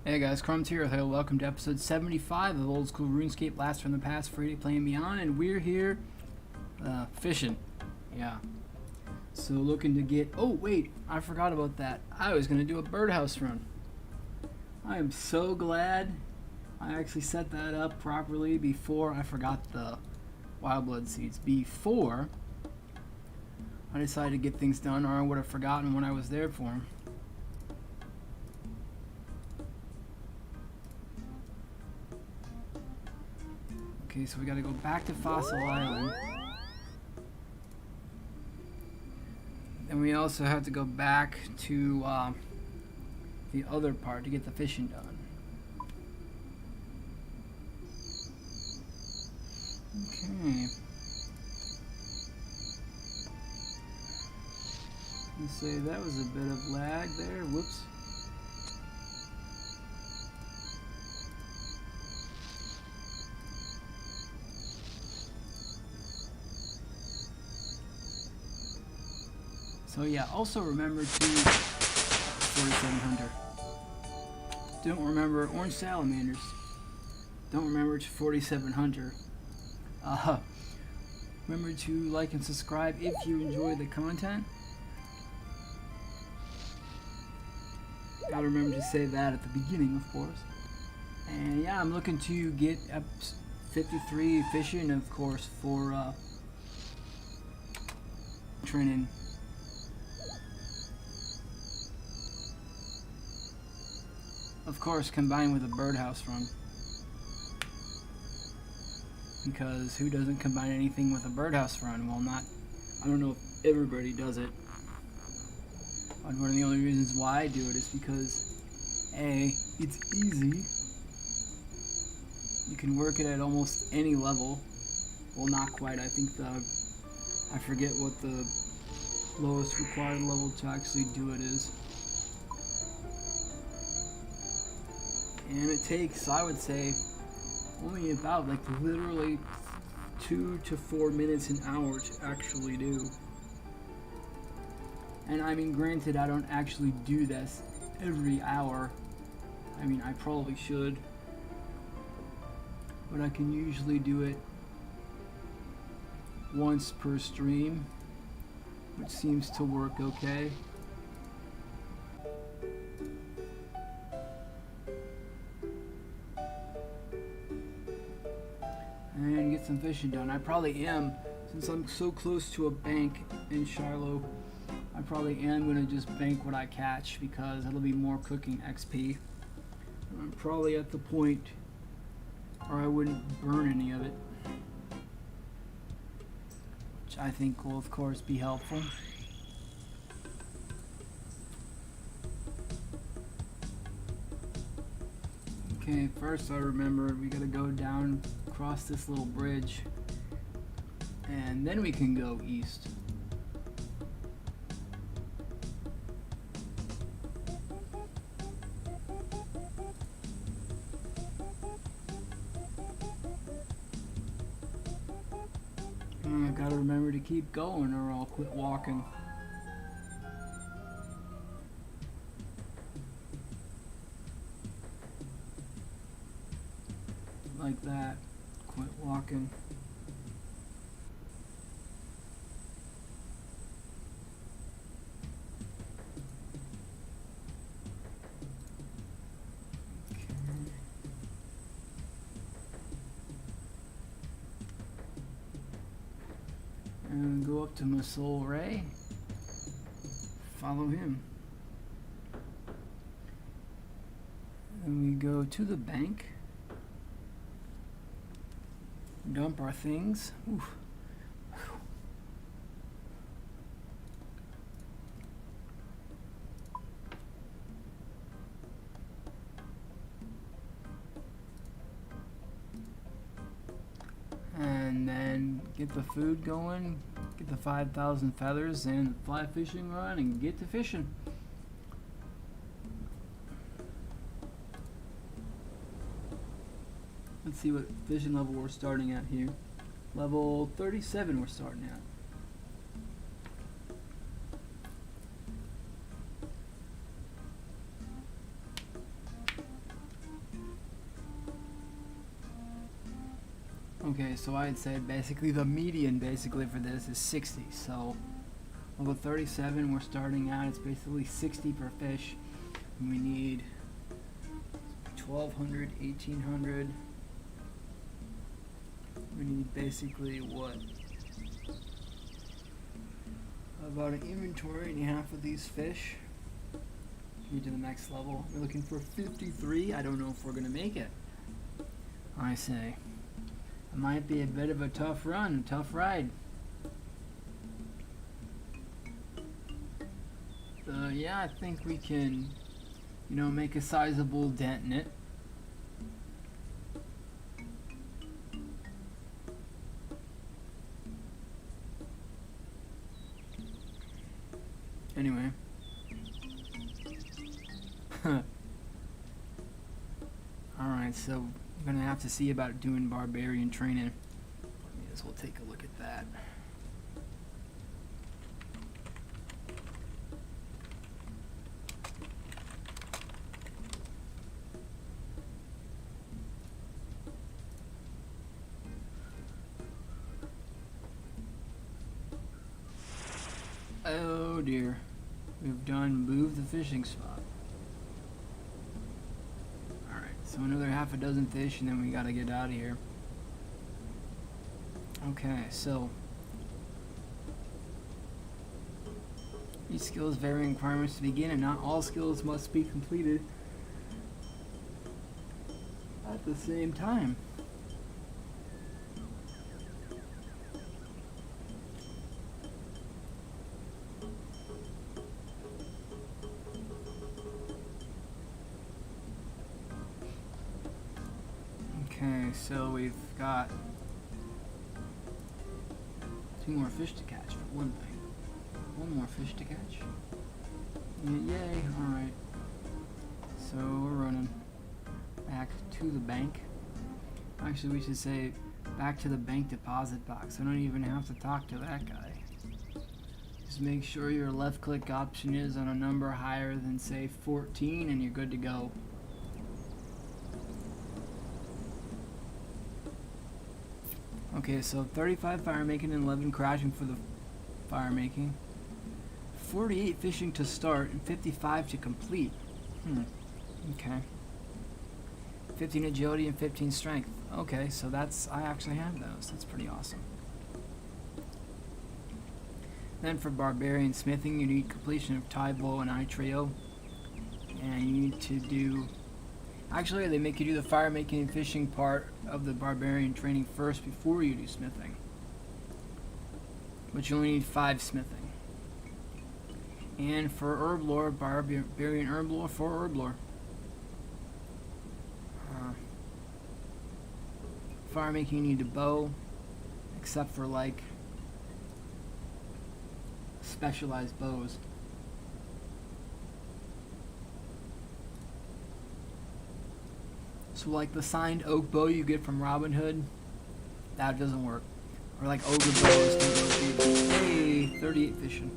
Hey guys, Crumbs here. Hey, welcome to episode 75 of Old School Runescape, Blast from the Past, free to play and beyond, and we're here fishing. Yeah. So looking to get. Oh wait, I forgot about that. I was gonna do a birdhouse run. I am so glad I actually set that up properly before I forgot the wild blood seeds. Before I decided to get things done, or I would have forgotten when I was there for them. Okay, so we gotta go back to Fossil Island. And we also have to go back to the other part to get the fishing done. Okay. Let's say that was a bit of lag there. Whoops. So yeah, also remember to 47 Hunter. Don't remember orange salamanders. Don't remember to 47 Hunter. Remember to like and subscribe if you enjoy the content. Gotta remember to say that at the beginning, of course. And yeah, I'm looking to get 53 fishing, of course, for training. Of course, combined with a birdhouse run. Because who doesn't combine anything with a birdhouse run? Well, I don't know if everybody does it. But one of the only reasons why I do it is because, A, it's easy. You can work it at almost any level. Well, not quite. I think I forget what the lowest required level to actually do it is. And it takes, I would say, only about like literally 2 to 4 minutes an hour to actually do. And I mean, granted, I don't actually do this every hour. I mean, I probably should. But I can usually do it once per stream, which seems to work okay. And get some fishing done. I probably am, since I'm so close to a bank in Shiloh, I probably am going to just bank what I catch because it'll be more cooking XP. I'm probably at the point where I wouldn't burn any of it, which I think will of course be helpful. Okay, first I remembered we gotta go down across this little bridge and then we can go east. And I gotta remember to keep going or I'll quit walking. Like that. Quit walking. Okay. And go up to Muscle Ray. Follow him. And we go to the bank. Dump our things. Oof. And then get the food going, get the 5,000 feathers and fly fishing run and get to fishing. Let's see what fishing level we're starting at here. Level 37 we're starting at. Okay, so I'd say basically the median basically for this is 60. So level 37, we're starting out, it's basically 60 per fish. And we need 1200, 1800. We need basically what? About an inventory and half of these fish. Get to the next level. We're looking for 53. I don't know if we're gonna make it. I say. It might be a bit of a tough run, a tough ride. Yeah, I think we can, you know, make a sizable dent in it. Anyway. Alright, so we're gonna have to see about doing barbarian training. May as well take a look at that. Oh dear. We've done move the fishing spot. Alright, so another half a dozen fish and then we gotta get out of here. Okay, so each skill has varying requirements to begin and not all skills must be completed at the same time. Okay, so we've got 2 more fish to catch for one thing. 1 more fish to catch. Yay, alright. So we're running back to the bank. Actually, we should say back to the bank deposit box. I don't even have to talk to that guy. Just make sure your left click option is on a number higher than say 14 and you're good to go. Okay, so 35 fire making and 11 crashing for the fire making. 48 fishing to start and 55 to complete. Okay. 15 agility and 15 strength. Okay, so that's, I actually have those. That's pretty awesome. Then for barbarian smithing, you need completion of tie bow and eye trio. And you need to do, actually they make you do the fire making and fishing part of the barbarian training first before you do smithing. But you only need 5 smithing. And for herb lore, barbarian herb lore, 4 herb lore. Fire making, you need a bow, except for like specialized bows. So like the signed oak bow you get from Robin Hood, that doesn't work. Or like ogre bows. Hey, 38 fishing.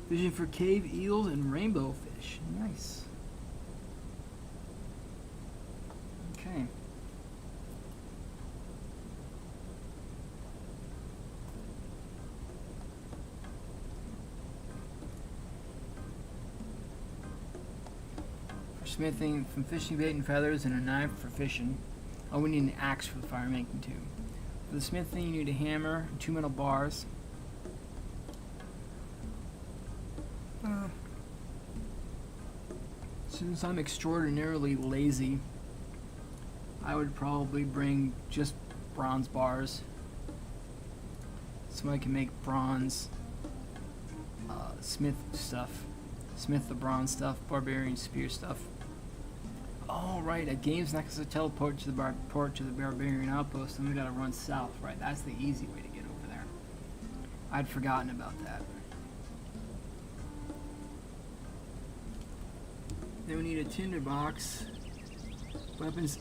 Fishing for cave eels and rainbow fish. Nice. Okay. Smithing, from fishing bait and feathers and a knife for fishing. Oh, we need an axe for the fire making too. For the smithing, you need a hammer and 2 metal bars. Since I'm extraordinarily lazy, I would probably bring just bronze bars so I can make bronze smith stuff. Smith the bronze stuff, barbarian spear stuff. Oh, right, a game's not going to teleport to the barbarian outpost, and we gotta run south, right? That's the easy way to get over there. I'd forgotten about that. Then we need a tinder box, weapons,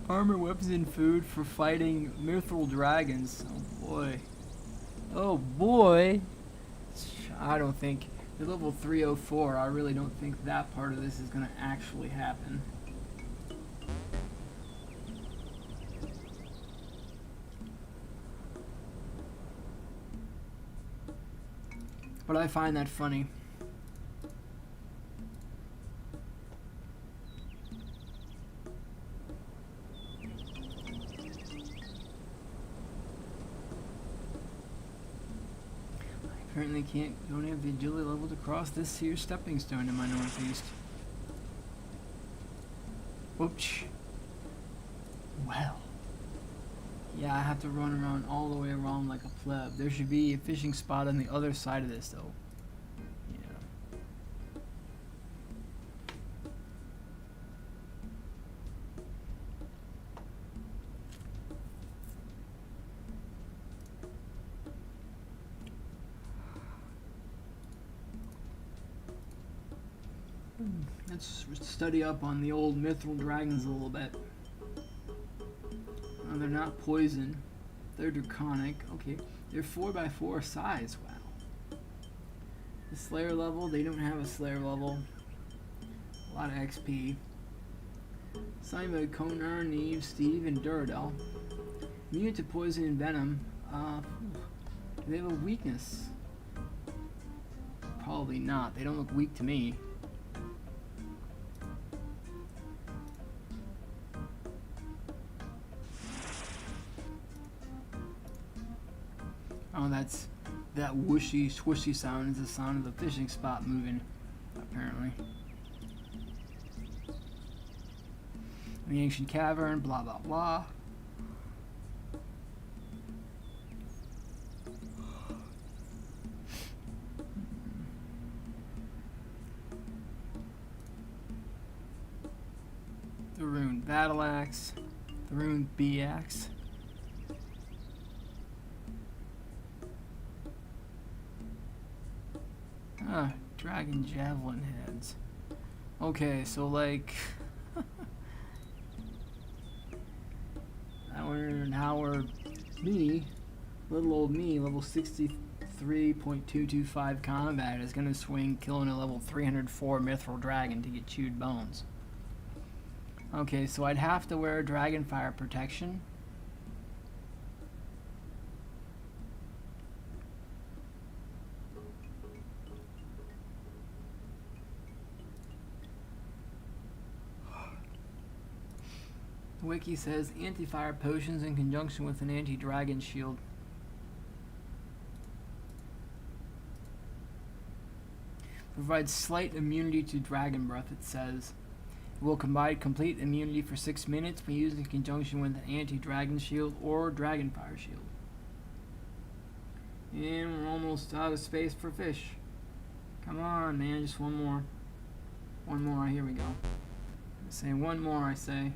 armor, weapons, and food for fighting mithril dragons. Oh boy. Oh boy. I don't think, at level 304, I really don't think that part of this is going to actually happen. But I find that funny. Apparently don't have the agility level to cross this here stepping stone in my northeast. Oops. Well. Yeah, I have to run around all the way around like a pleb. There should be a fishing spot on the other side of this though. Yeah. Let's study up on the old mithril dragons a little bit. They're not poison. They're draconic. Okay. They're 4x4 size. Wow. The Slayer level, they don't have a Slayer level. A lot of XP. Simon, Konar, Neve, Steve, and Duradel. Immune to poison and venom. Do they have a weakness? Probably not. They don't look weak to me. Oh, that whooshy, swishy sound is the sound of the fishing spot moving, apparently. The ancient cavern, blah blah blah. The rune battle axe, the rune bee axe. Dragon javelin heads. Okay, so like little old me, level 63.225 combat is gonna swing killing a level 304 mithril dragon to get chewed bones. Okay, so I'd have to wear dragon fire protection. Wiki says anti-fire potions in conjunction with an anti-dragon shield. Provides slight immunity to dragon breath, it says. It will combine complete immunity for 6 minutes when used in conjunction with an anti-dragon shield or dragon fire shield. And we're almost out of space for fish. Come on, man, just one more. One more, here we go. I say one more, I say.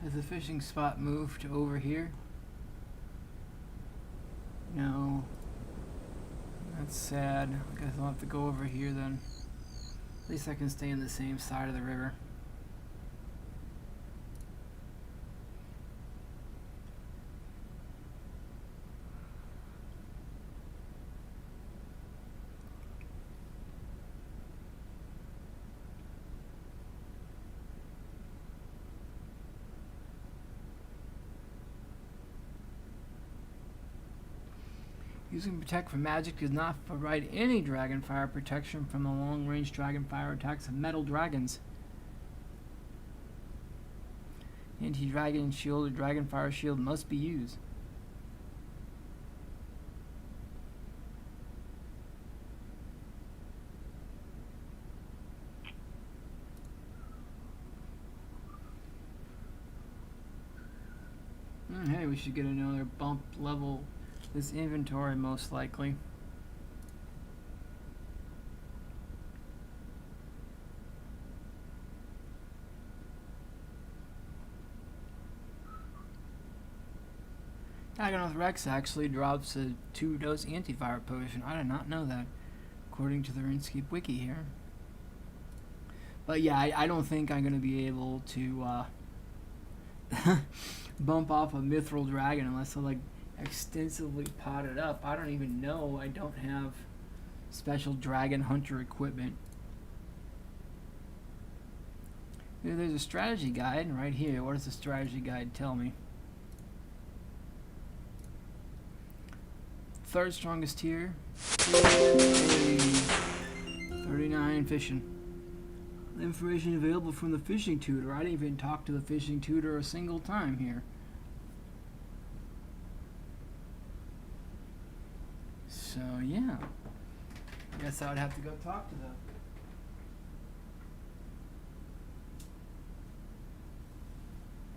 Has the fishing spot moved to over here? No. That's sad. I guess I'll have to go over here then. At least I can stay on the same side of the river. Using Protect from magic does not provide any dragon fire protection from the long-range dragon fire attacks of metal dragons. Anti-dragon shield or dragon fire shield must be used. Hey, we should get another bump level. This inventory most likely. Agonoth Rex actually drops a 2-dose anti-fire potion. I did not know that, according to the Runescape wiki here. But yeah, I don't think I'm going to be able to bump off a mithril dragon unless I like extensively pot it up. I don't even know. I don't have special dragon hunter equipment. There's a strategy guide right here. What does the strategy guide tell me? Third strongest tier. 39 fishing. Information available from the fishing tutor. I didn't even talk to the fishing tutor a single time here. So yeah, I guess I would have to go talk to them.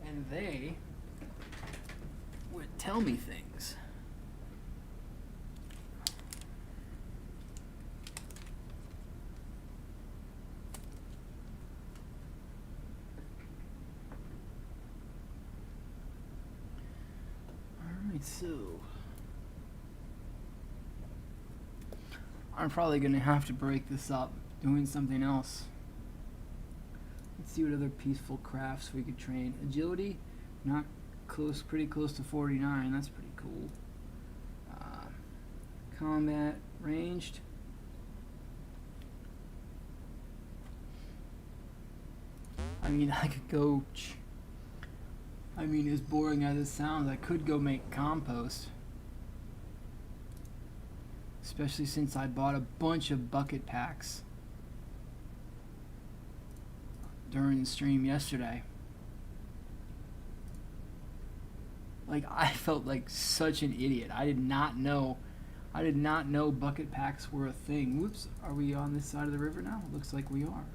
And they would tell me things. Alright, so I'm probably going to have to break this up doing something else. Let's see what other peaceful crafts we could train. Agility, not close, pretty close to 49. That's pretty cool. Combat, ranged. I mean, I could go. I mean, as boring as it sounds, I could go make compost. Especially since I bought a bunch of bucket packs during the stream yesterday. Like, I felt like such an idiot. I did not know bucket packs were a thing. Whoops, are we on this side of the river now? Looks like we are.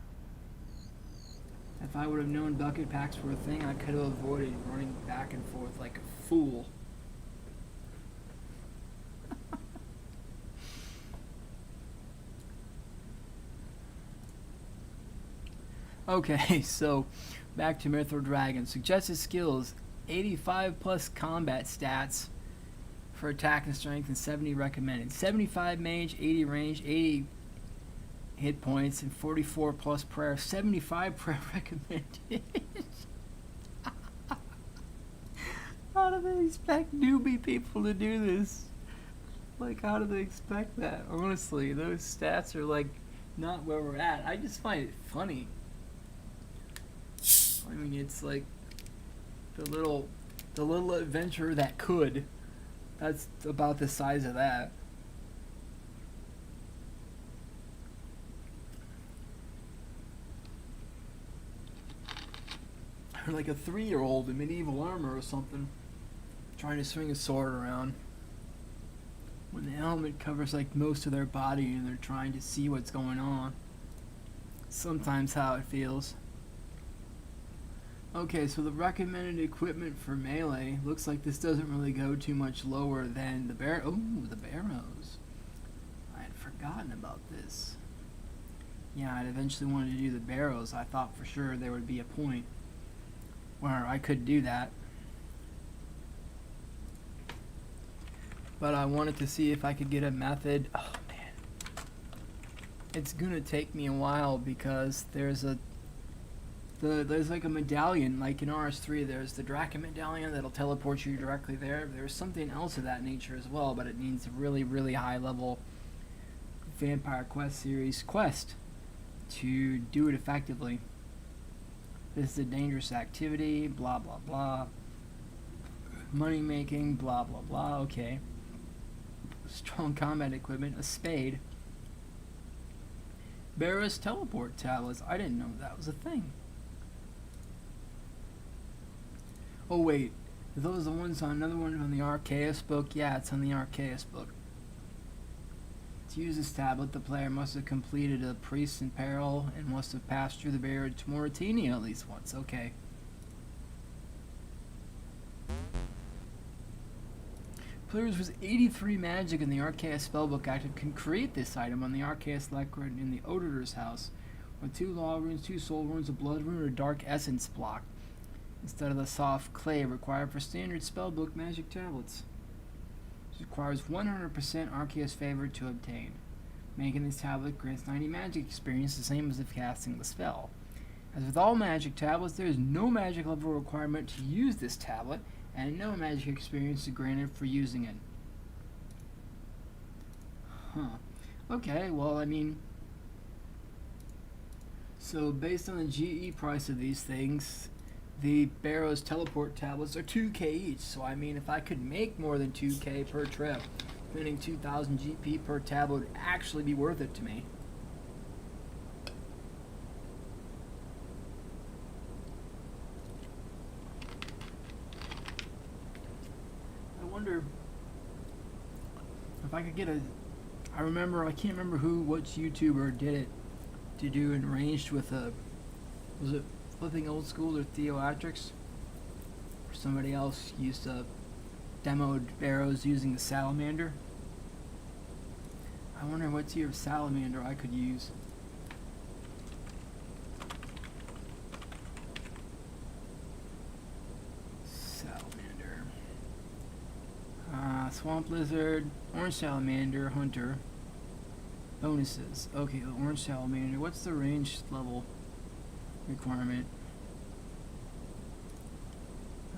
If I would have known bucket packs were a thing, I could have avoided running back and forth like a fool. Okay, so back to Myth or Dragon. Suggested skills: 85 plus combat stats for attack and strength, and 70 recommended. 75 mage, 80 range, 80 hit points, and 44 plus prayer. 75 prayer recommended. How do they expect newbie people to do this? Like, how do they expect that? Honestly, those stats are like not where we're at. I just find it funny. I mean, it's like the little adventurer that could. That's about the size of that. Or like a 3-year-old in medieval armor or something, trying to swing a sword around. When the helmet covers like most of their body and they're trying to see what's going on. Sometimes how it feels. Okay, so the recommended equipment for melee looks like this doesn't really go too much lower than the the barrows. I had forgotten about this. Yeah, I'd eventually wanted to do the barrows. I thought for sure there would be a point where I could do that. But I wanted to see if I could get a method. Oh man. It's gonna take me a while because there's like a medallion, like in RS3, there's the Draken medallion that'll teleport you directly there. There's something else of that nature as well, but it needs a really, really high level Vampire Quest series quest to do it effectively. This is a dangerous activity, blah, blah, blah. Money making, blah, blah, blah, okay. Strong combat equipment, a spade. Barris teleport tablets, I didn't know that was a thing. Oh wait, are those the ones on another one on the Arceus book? Yeah, it's on the Arceus book. To use this tablet, the player must have completed a Priest in Peril and must have passed through the barrier to Mauritania at least once. Okay. Players with 83 magic in the Arceus spellbook active can create this item on the Arceus Lecrin in the Auditor's house with 2 law runes, 2 soul runes, a blood rune, or a dark essence block, instead of the soft clay required for standard spellbook magic tablets. This requires 100% Arceus favor to obtain. Making this tablet grants 90 magic experience, the same as if casting the spell. As with all magic tablets, there is no magic level requirement to use this tablet, and no magic experience is granted for using it. Huh. Okay, well, I mean, So based on the GE price of these things, the Barrow's teleport tablets are 2k each. So I mean, if I could make more than 2k per trip, spending 2,000 GP per tablet would actually be worth it to me. I wonder if I could get a... I can't remember which YouTuber did it to do an ranged with a... Was it Flipping Old School or Theoatrix? Or somebody else used to demoed Barrows using the salamander. I wonder what tier of salamander I could use. Salamander. Swamp Lizard, Orange Salamander, Hunter. Bonuses. Okay, the Orange Salamander. What's the range level requirement?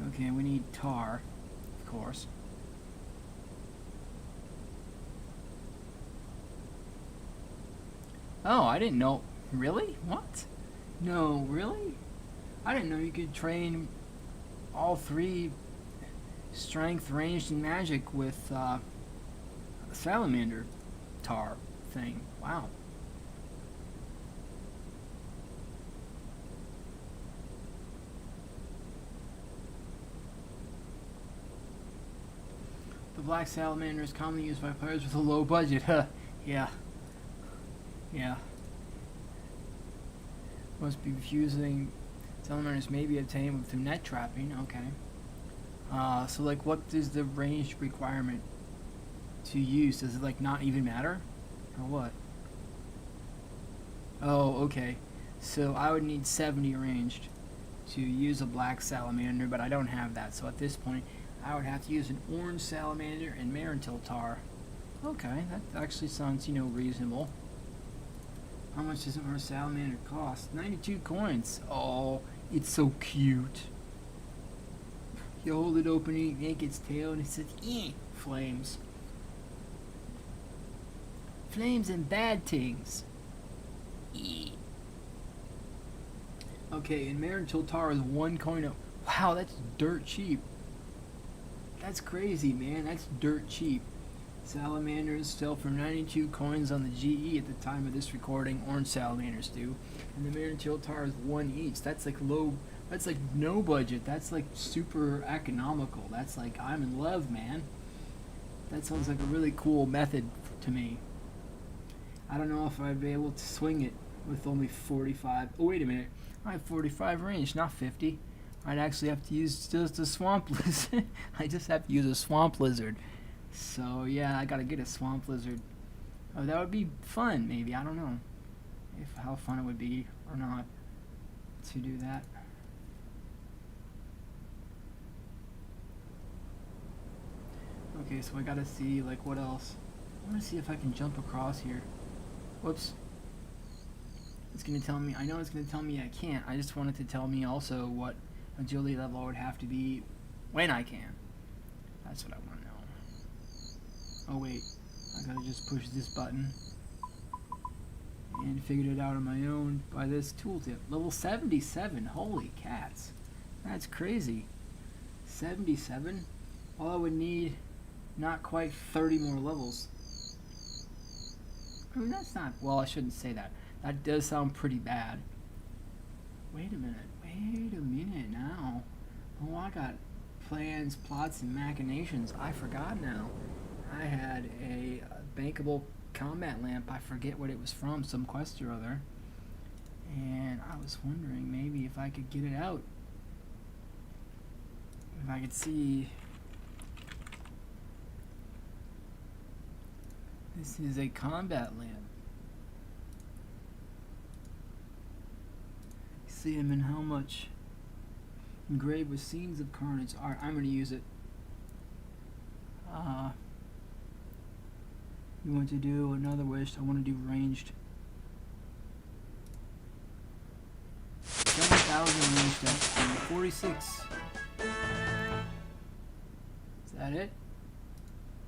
Okay, we need tar, of course. Oh, I didn't know. Really? What? No, really? I didn't know you could train all three strength, ranged, and magic with salamander tar thing. Wow. The black salamander is commonly used by players with a low budget. Yeah. Yeah. Must be fusing. Salamanders may be obtained through net trapping. Okay. So like, what is the range requirement to use? Does it like not even matter, or what? Oh, okay. So I would need 70 ranged to use a black salamander, but I don't have that. So at this point, I would have to use an orange salamander and Marintil tar. Okay, that actually sounds, reasonable. How much does our salamander cost? 92 coins. Oh, it's so cute. You hold it open and you make its tail and it says, flames. Flames and bad things. Okay, and Marintil tar is 1 coin. Wow, that's dirt cheap. That's crazy, man. That's dirt cheap. Salamanders sell for 92 coins on the GE at the time of this recording. Orange salamanders do. And the Marintil tar is 1 each. That's like low. That's like no budget. That's like super economical. That's like, I'm in love, man. That sounds like a really cool method to me. I don't know if I'd be able to swing it with only 45. Oh, wait a minute. I have 45 range, not 50. I'd actually have to use just a swamp lizard. I just have to use a swamp lizard. So yeah, I gotta get a swamp lizard. Oh, that would be fun, maybe. I don't know how fun it would be or not to do that. Okay, so I gotta see like what else. I wanna see if I can jump across here. Whoops. It's gonna tell me. I know it's gonna tell me I can't. I just wanted to tell me also what agility level I would have to be when I can. That's what I want to know. Oh wait, I gotta just push this button and figured it out on my own by this tooltip. Level 77, holy cats. That's crazy. 77? All I would need, not quite 30 more levels. I mean, that's not, well, I shouldn't say that. That does sound pretty bad. Wait a minute now. Oh, I got plans, plots, and machinations. I forgot now. I had a bankable combat lamp. I forget what it was from, some quest or other. And I was wondering maybe if I could get it out. If I could see. This is a combat lamp. See him in how much? Engraved with scenes of carnage. Alright, I'm gonna use it. You want to do another wish? I want to do ranged. 7,000 ranged up. 46. Is that it?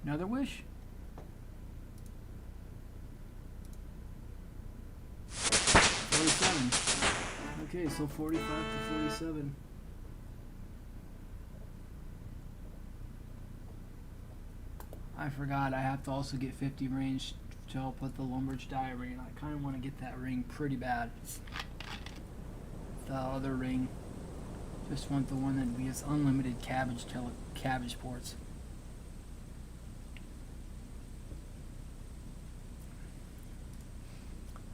Another wish? 47. Okay, so 45 to 47. I forgot I have to also get 50 range to help with the Lumberch die ring. I kind of want to get that ring pretty bad. The other ring. Just want the one that gives unlimited cabbage ports.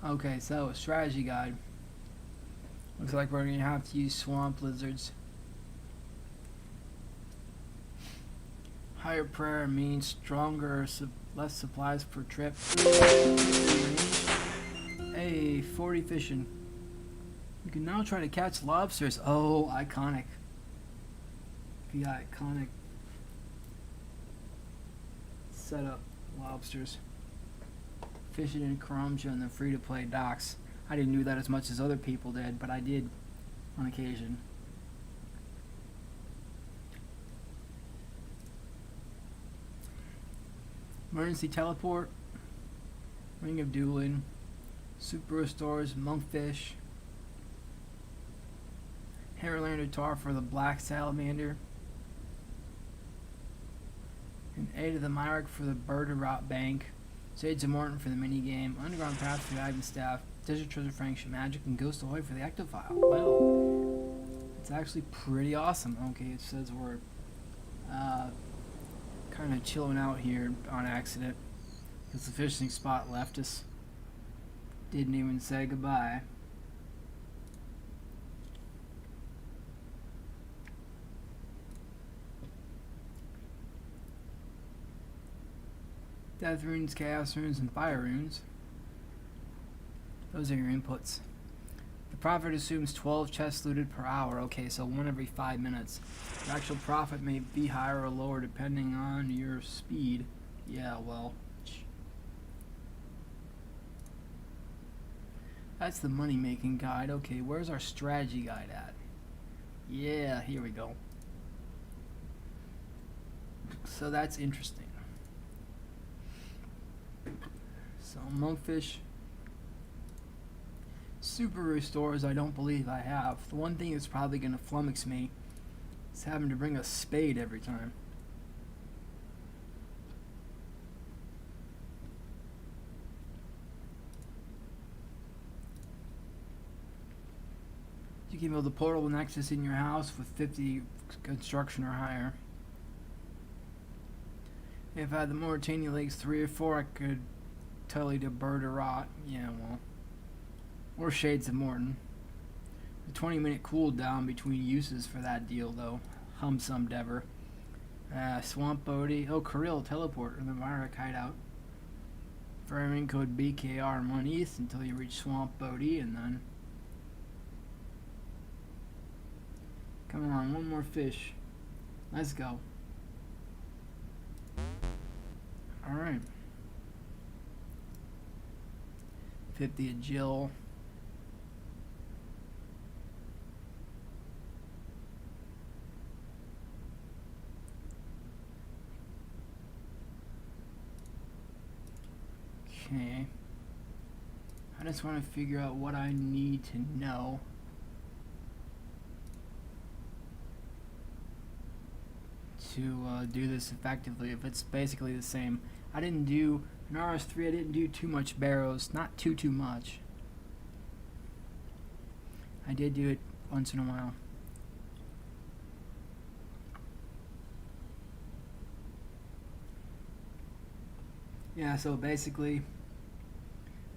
Okay, so strategy guide. Looks like we're going to have to use swamp lizards. Higher prayer means stronger, less supplies per trip. Hey, 40 fishing. You can now try to catch lobsters. Oh, iconic. The iconic setup lobsters. Fishing in Karamja and the free-to-play docks. I didn't do that as much as other people did, but I did on occasion. Emergency teleport, Ring of Dueling, Super Restores, Monkfish, Hairlander Tar for the Black Salamander, and Aid of the Myrick for the Bird of Rot Bank, Shades of Morton for the minigame, Underground Path for the Ivan Staff, Desert Treasure Frank Magic, and Ghost Ahoy for the Active-File. Well, it's actually pretty awesome. Okay, it says we're kind of chilling out here on accident because the fishing spot left us. Didn't even say goodbye. Death runes, chaos runes, and fire runes. Those are your inputs. The profit assumes 12 chests looted per hour. Okay, so 1 every 5 minutes. The actual profit may be higher or lower depending on your speed. Yeah, well. That's the money making guide. Okay, where's our strategy guide at? Yeah, here we go. So that's interesting. So monkfish. Super restores I don't believe I have. The one thing that's probably going to flummox me is having to bring a spade every time. You can build a portable nexus in your house with 50 construction or higher. If I had the Mauritania Lakes 3 or 4, I could totally do Bird or Rot. Yeah, well. Or Shades of Morton. The 20-minute cooldown between uses for that deal, though. Humsum Dever. Swamp Bodie. Oh, Kirill Teleport in the Myrick Hideout. Firing code BKR and 1 East until you reach Swamp Bodie, and then... Come on, one more fish. Let's go. Alright. 50 a Jill. Okay. I just want to figure out what I need to know. To do this effectively, if it's basically the same. I didn't do, in RS3 I didn't do too much barrows, not too much. I did do it once in a while. Yeah, so basically,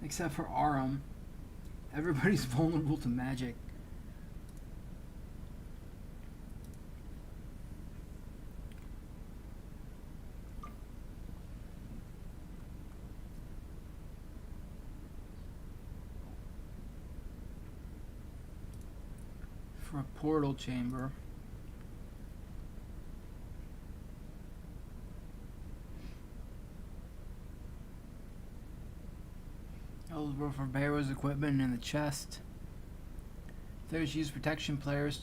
except for Aram, everybody's vulnerable to magic. For a portal chamber. Eligible for Barrow's equipment in the chest. Players use protection prayers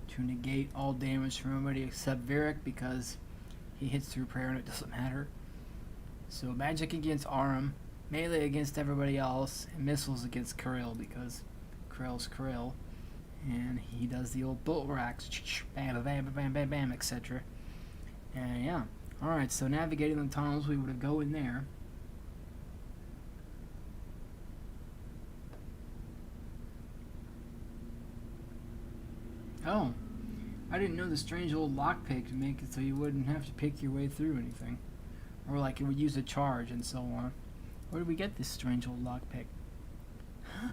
to negate all damage from everybody except Varric because he hits through prayer and it doesn't matter. So magic against Aram. melee against everybody else, and missiles against Krill because Krill's Krill, and he does the old bolt racks, bam, bam, bam, bam, bam, etc. And yeah, all right. So navigating the tunnels, we would go in there. Oh, I didn't know the strange old lockpick to make it so you wouldn't have to pick your way through anything, or like it would use a charge and so on. Where did we get this strange old lockpick?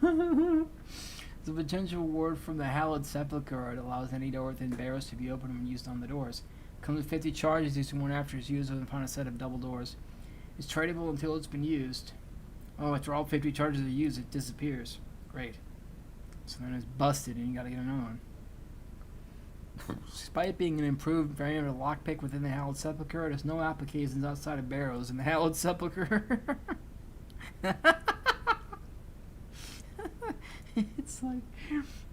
It's a potential reward from the Hallowed Sepulchre. It allows any door within barrows to be opened when used on the doors. It comes with 50 charges, using one after it's used upon a set of double doors. It's tradable until it's been used. Oh, after all 50 charges are used, it disappears. Great. So then it's busted and you gotta get another one. Despite being an improved variant of the lockpick within the Hallowed Sepulchre, it has no applications outside of barrows in the Hallowed Sepulchre. It's like,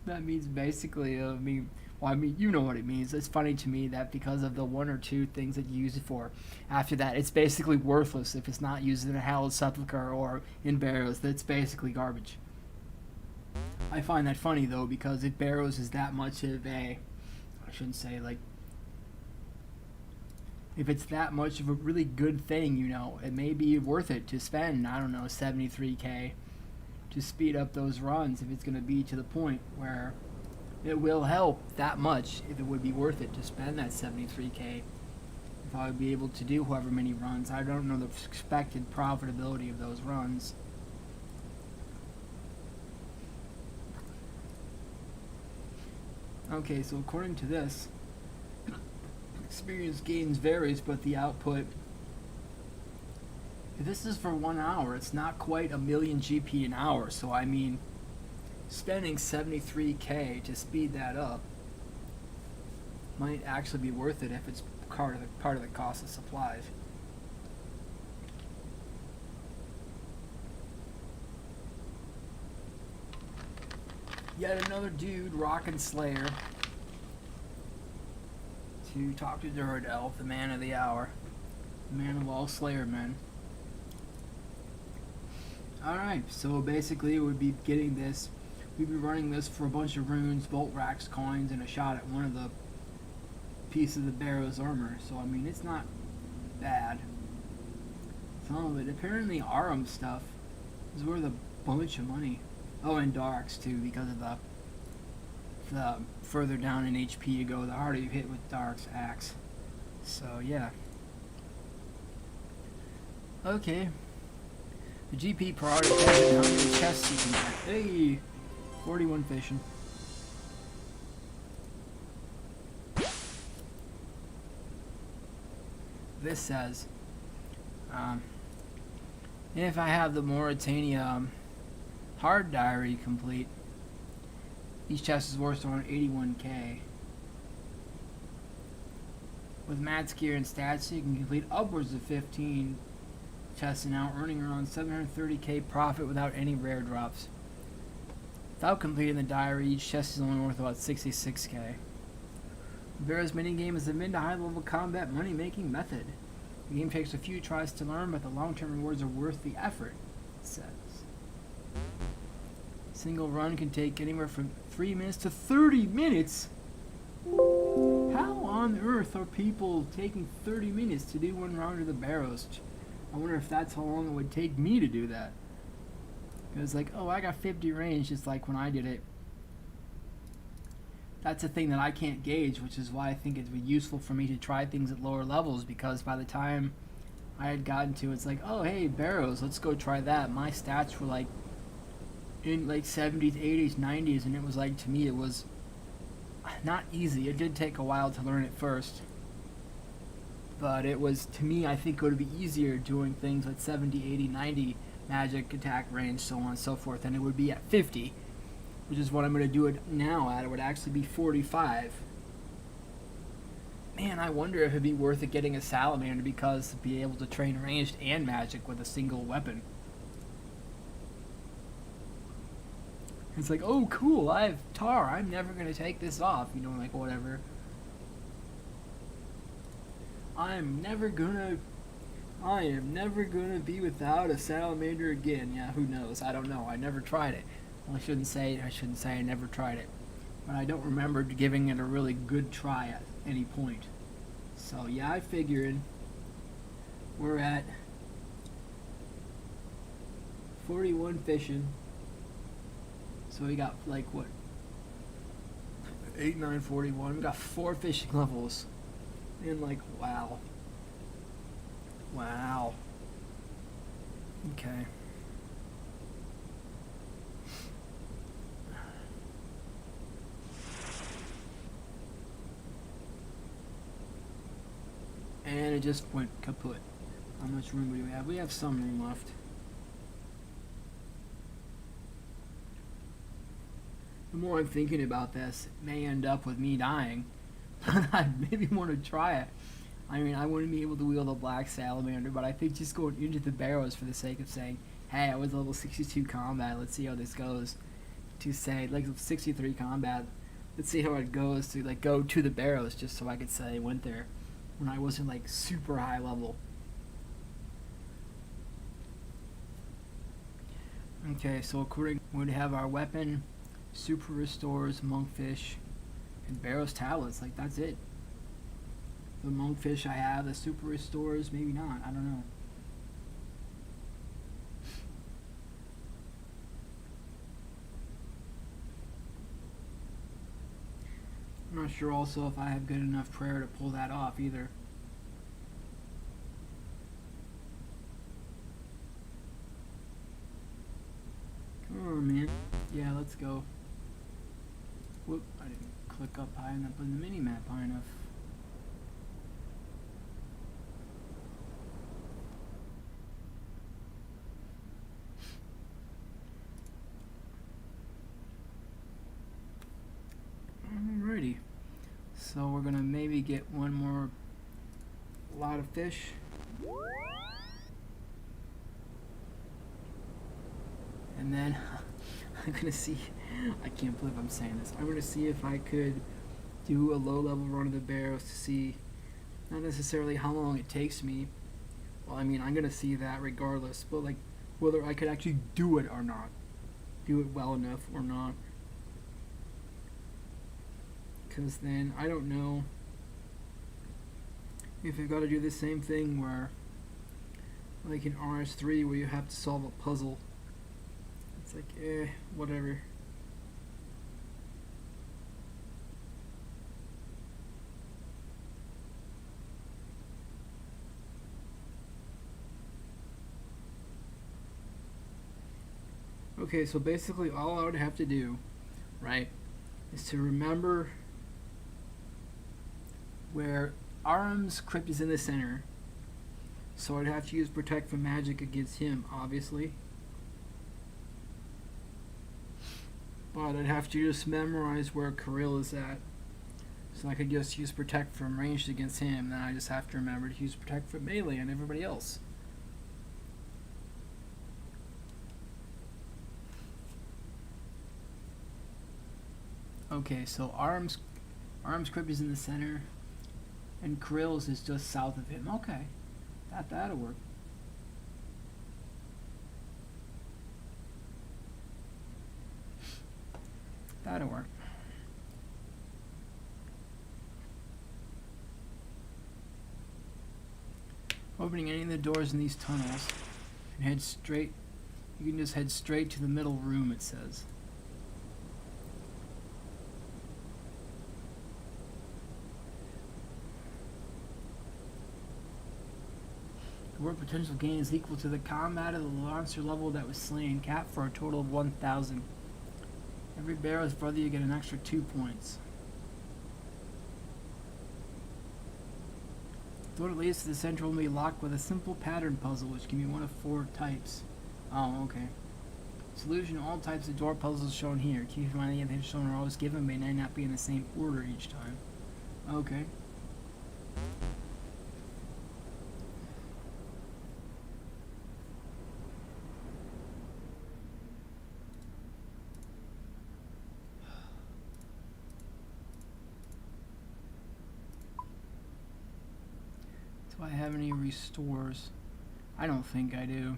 that means basically, you know what it means. It's funny to me that because of the one or two things that you use it for, after that, it's basically worthless if it's not used in a Hallowed Sepulchre or in barrows. That's basically garbage. I find that funny, though, because if barrows is that much of a, I shouldn't say, like, if it's that much of a really good thing, you know, it may be worth it to spend, I don't know, 73k to speed up those runs if it's going to be to the point where it will help that much. If it would be worth it to spend that 73k, if I would be able to do however many runs. I don't know the expected profitability of those runs. Okay, so according to this, experience gains varies, but the output, if this is for 1 hour, it's not quite 1,000,000 GP an hour. So I mean, spending 73k to speed that up might actually be worth it if it's part of the cost of supplies. Yet another dude, Rockin' Slayer, to talk to Durd Elf, the man of the hour, the man of all Slayer men. Alright, so basically it would be getting this, we'd be running this for a bunch of runes, bolt racks, coins, and a shot at one of the pieces of the barrow's armor. So I mean, it's not bad. Some of it, apparently Arum stuff is worth a bunch of money. Oh, and Darks too, because of the further down in HP you go, the harder you hit with Dark's axe. So yeah. Okay. The GP priority depends on how many chests you can get. Hey! 41 fishing. This says, if I have the Mauritania hard diary complete, each chest is worth around 81k. With Matt's gear and stats, you can complete upwards of 15 chests an hour, earning around 730k profit without any rare drops. Without completing the diary, each chest is only worth about 66k. Barrow's minigame is a mid to high level combat money making method. The game takes a few tries to learn, but the long term rewards are worth the effort, it says. Single run can take anywhere from 3 minutes to 30 minutes? How on earth are people taking 30 minutes to do one round of the barrows? I wonder if that's how long it would take me to do that. It was like, oh, I got 50 range, just like when I did it. That's a thing that I can't gauge, which is why I think it'd be useful for me to try things at lower levels, because by the time I had gotten to it's like, oh, hey, barrows, let's go try that. My stats were like in like 70s, 80s, 90s, and it was like, to me, it was not easy. It did take a while to learn it first. But it was, to me, I think it would be easier doing things at 70, 80, 90 magic attack range, so on and so forth, than it would be at 50, which is what I'm going to do it now at. It would actually be 45. Man, I wonder if it'd be worth it getting a salamander, because to be able to train ranged and magic with a single weapon. It's like, oh, cool, I have tar, I'm never going to take this off, you know, like, whatever. I'm never gonna I am never gonna be without a salamander again. Yeah, who knows? I don't know. I never tried it. Well, I shouldn't say I never tried it. But I don't remember giving it a really good try at any point. So yeah, I figured we're at 41 fishing. So we got like what? 8, 9, 41. We got 4 fishing levels. And like, wow. Wow. Okay. And it just went kaput. How much room do we have? We have some room left. The more I'm thinking about this, it may end up with me dying. I maybe want to try it. I mean, I wouldn't be able to wield a black salamander, but I think just going into the barrows for the sake of saying, hey, I was level 62 combat, let's see how this goes. To say, like 63 combat, let's see how it goes to like go to the barrows just so I could say I went there when I wasn't like super high level. Okay, so according, we would have our weapon, super restores, monkfish, and barrows tablets. Like that's it. The monkfish I have, the super restores, maybe not. I don't know. I'm not sure also if I have good enough prayer to pull that off either. Come on, man. Yeah, let's go. Whoop, I didn't click up high enough on the mini-map high enough. Alrighty. So we're gonna maybe get one more lot of fish. And then I'm gonna see, I can't believe I'm saying this, I'm gonna see if I could do a low level run of the barrows to see not necessarily how long it takes me. Well, I mean, I'm gonna see that regardless, but like whether I could actually do it or not, do it well enough or not. Because then I don't know if you've got to do the same thing where, like in RS3, where you have to solve a puzzle. It's like, whatever. Okay, so basically all I would have to do, right, is to remember where Aram's crypt is in the center. So I'd have to use Protect from Magic against him, obviously. But I'd have to just memorize where Kirill is at. So I could just use Protect from ranged against him, then I just have to remember to use Protect from melee on everybody else. Okay, so Aram's crypt is in the center, and Kirill's is just south of him. Okay, that'll work. That'll work. Opening any of the doors in these tunnels, and head straight. You can just head straight to the middle room, it says. The word potential gain is equal to the combat of the monster level that was slain, capped for a total of 1,000. Every barrow's brother, you get an extra 2 points. The door that leads to the central will be locked with a simple pattern puzzle, which can be one of 4 types. Oh, okay. Solution to all types of door puzzles shown here. Keep in mind the answers shown are always given, may not be in the same order each time. Okay. Do I have any restores? I don't think I do.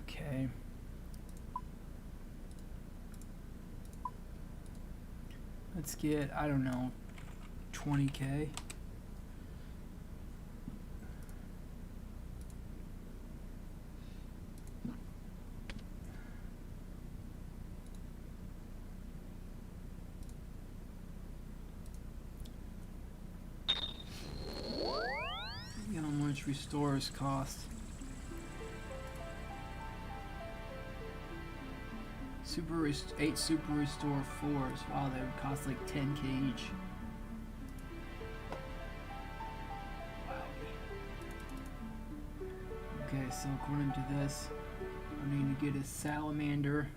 Okay. Let's get, I don't know, 20K. See how much restores cost. Eight super restore 4s. Wow, they would cost like 10K each. Wow. Okay, so according to this, I need to get a salamander,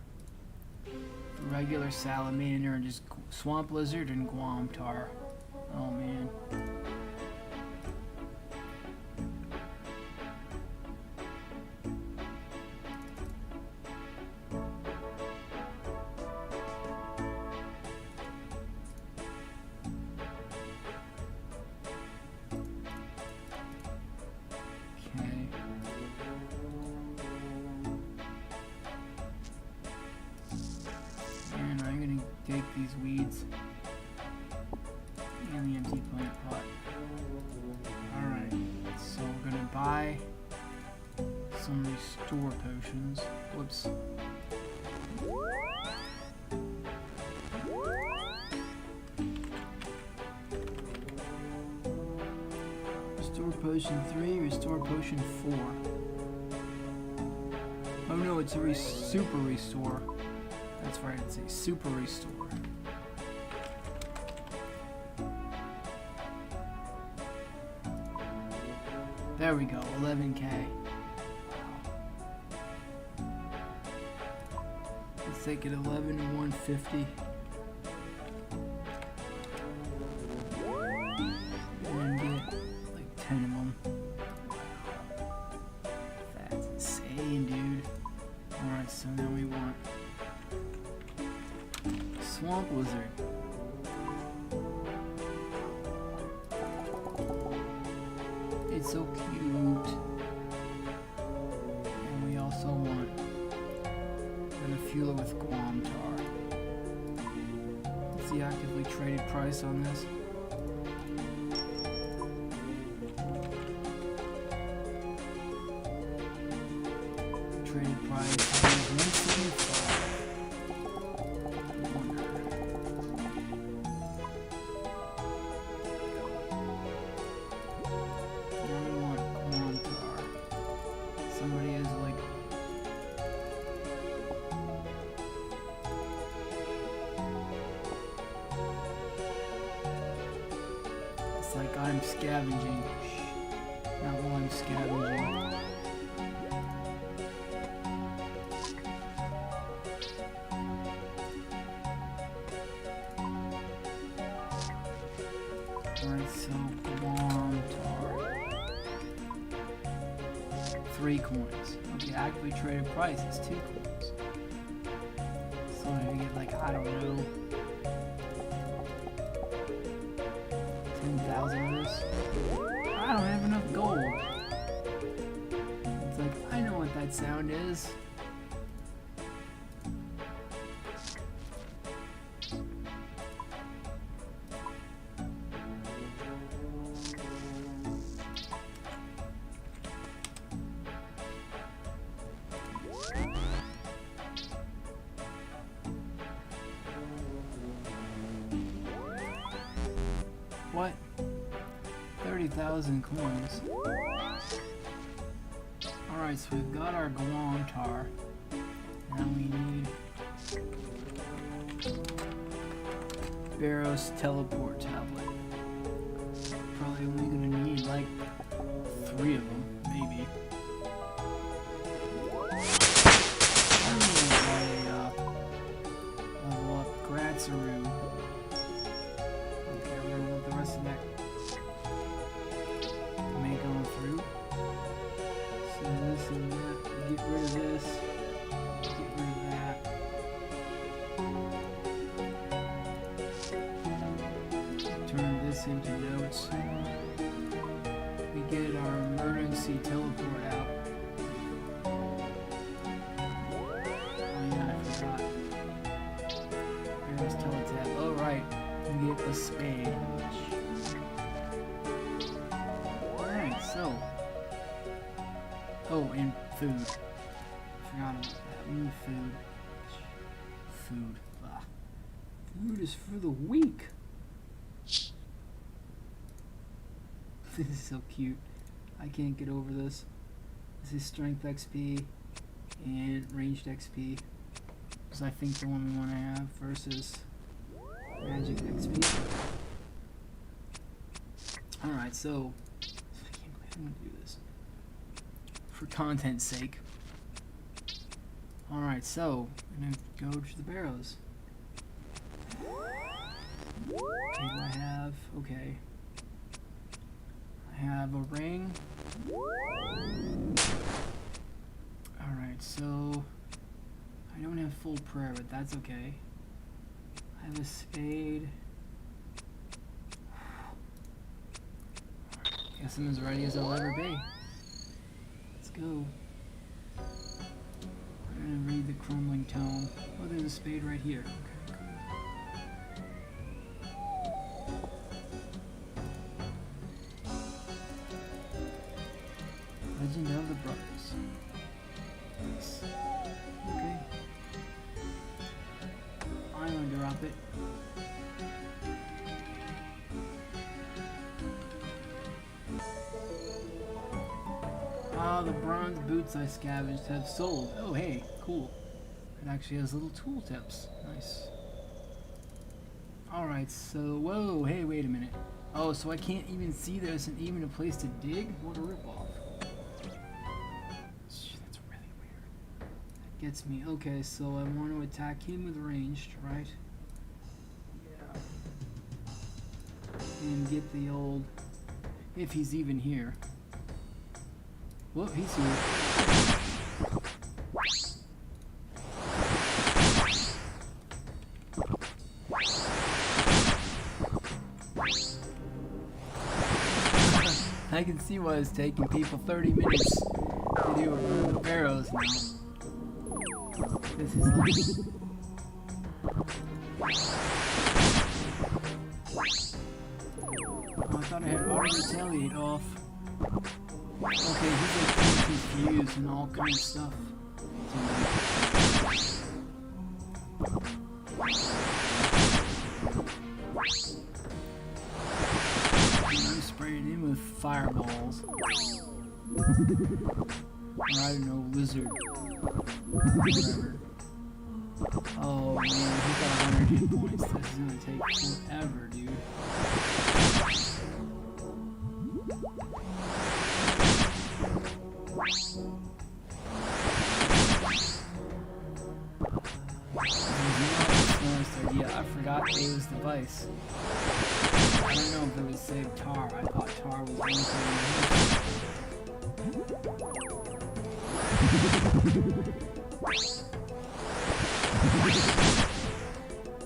regular salamander, and just swamp lizard and guam tar. Oh man. Take these weeds and the empty plant pot. Alright, so we're gonna buy some restore potions. Whoops. Restore potion 3, restore potion 4. Oh no, it's a super restore. That's right, it's a super restore. There we go, 11K. Wow. Let's take it 11 and 150. And get like 10 of them. That's insane, dude. Alright, so now we want swamp lizard. It's so cute. And we also want an fuel with guam tar. What's the actively traded price on this? Traded price is 175. Like I'm scavenging. Not while I'm scavenging. Alright, so guam tar. 3 coins. Okay, actively traded price is 2 coins. So I get like, I don't know, 10,000 of this. I don't have enough gold. It's like, I know what that sound is. What? 30,000 coins. Alright, so we've got our guam tar. Now we need Barrow's teleport tablet. Probably only gonna need like 3 of them, maybe. Level up Gratzaroo. Okay, we're gonna let the rest of that may go through. So this and that, get rid of this, get rid of that. Turn into notes. We get our emergency teleport out. Oh yeah, I forgot. There's teletab. Oh right, we get a spade. Alright, so. Oh, and food. Forgot about that. We need food. Food. Ah. Food is for the weak. This is so cute. I can't get over this. This is strength XP and ranged XP. Because I think the one we want to have versus magic XP. Alright, so I can't believe I'm going to do this. For content's sake. Alright, so I'm going to go to the barrows. Okay, do I have? Okay. I have a ring. Alright, so I don't have full prayer, but that's okay. I have a spade. Guess I'm as ready as I'll ever be. Let's go. I'm gonna read the crumbling tome. Oh, there's a spade right here. Legend of the Brothers. Nice. Okay. I'm gonna drop it. Ah, the bronze boots I scavenged have sold. Oh, hey, cool. It actually has little tool tips. Nice. Alright, so, whoa, hey, wait a minute. Oh, so I can't even see there isn't even a place to dig? What a ripoff. That's really weird. That gets me. Okay, so I want to attack him with ranged, right? Yeah. And get the old... if he's even here. Well, he's here. I can see why it's taking people 30 minutes to do a run of barrows now. This is like... Oh, I thought I had auto retaliate off. Okay, he's like confused and all kind of stuff. I'm spraying him with fireballs. Or I don't know, lizard. Whatever. Oh man, he's got 100 hit points. This is gonna take forever, dude. Yeah, I forgot Dave's device. I don't know if it was save tar. I thought tar was one thing.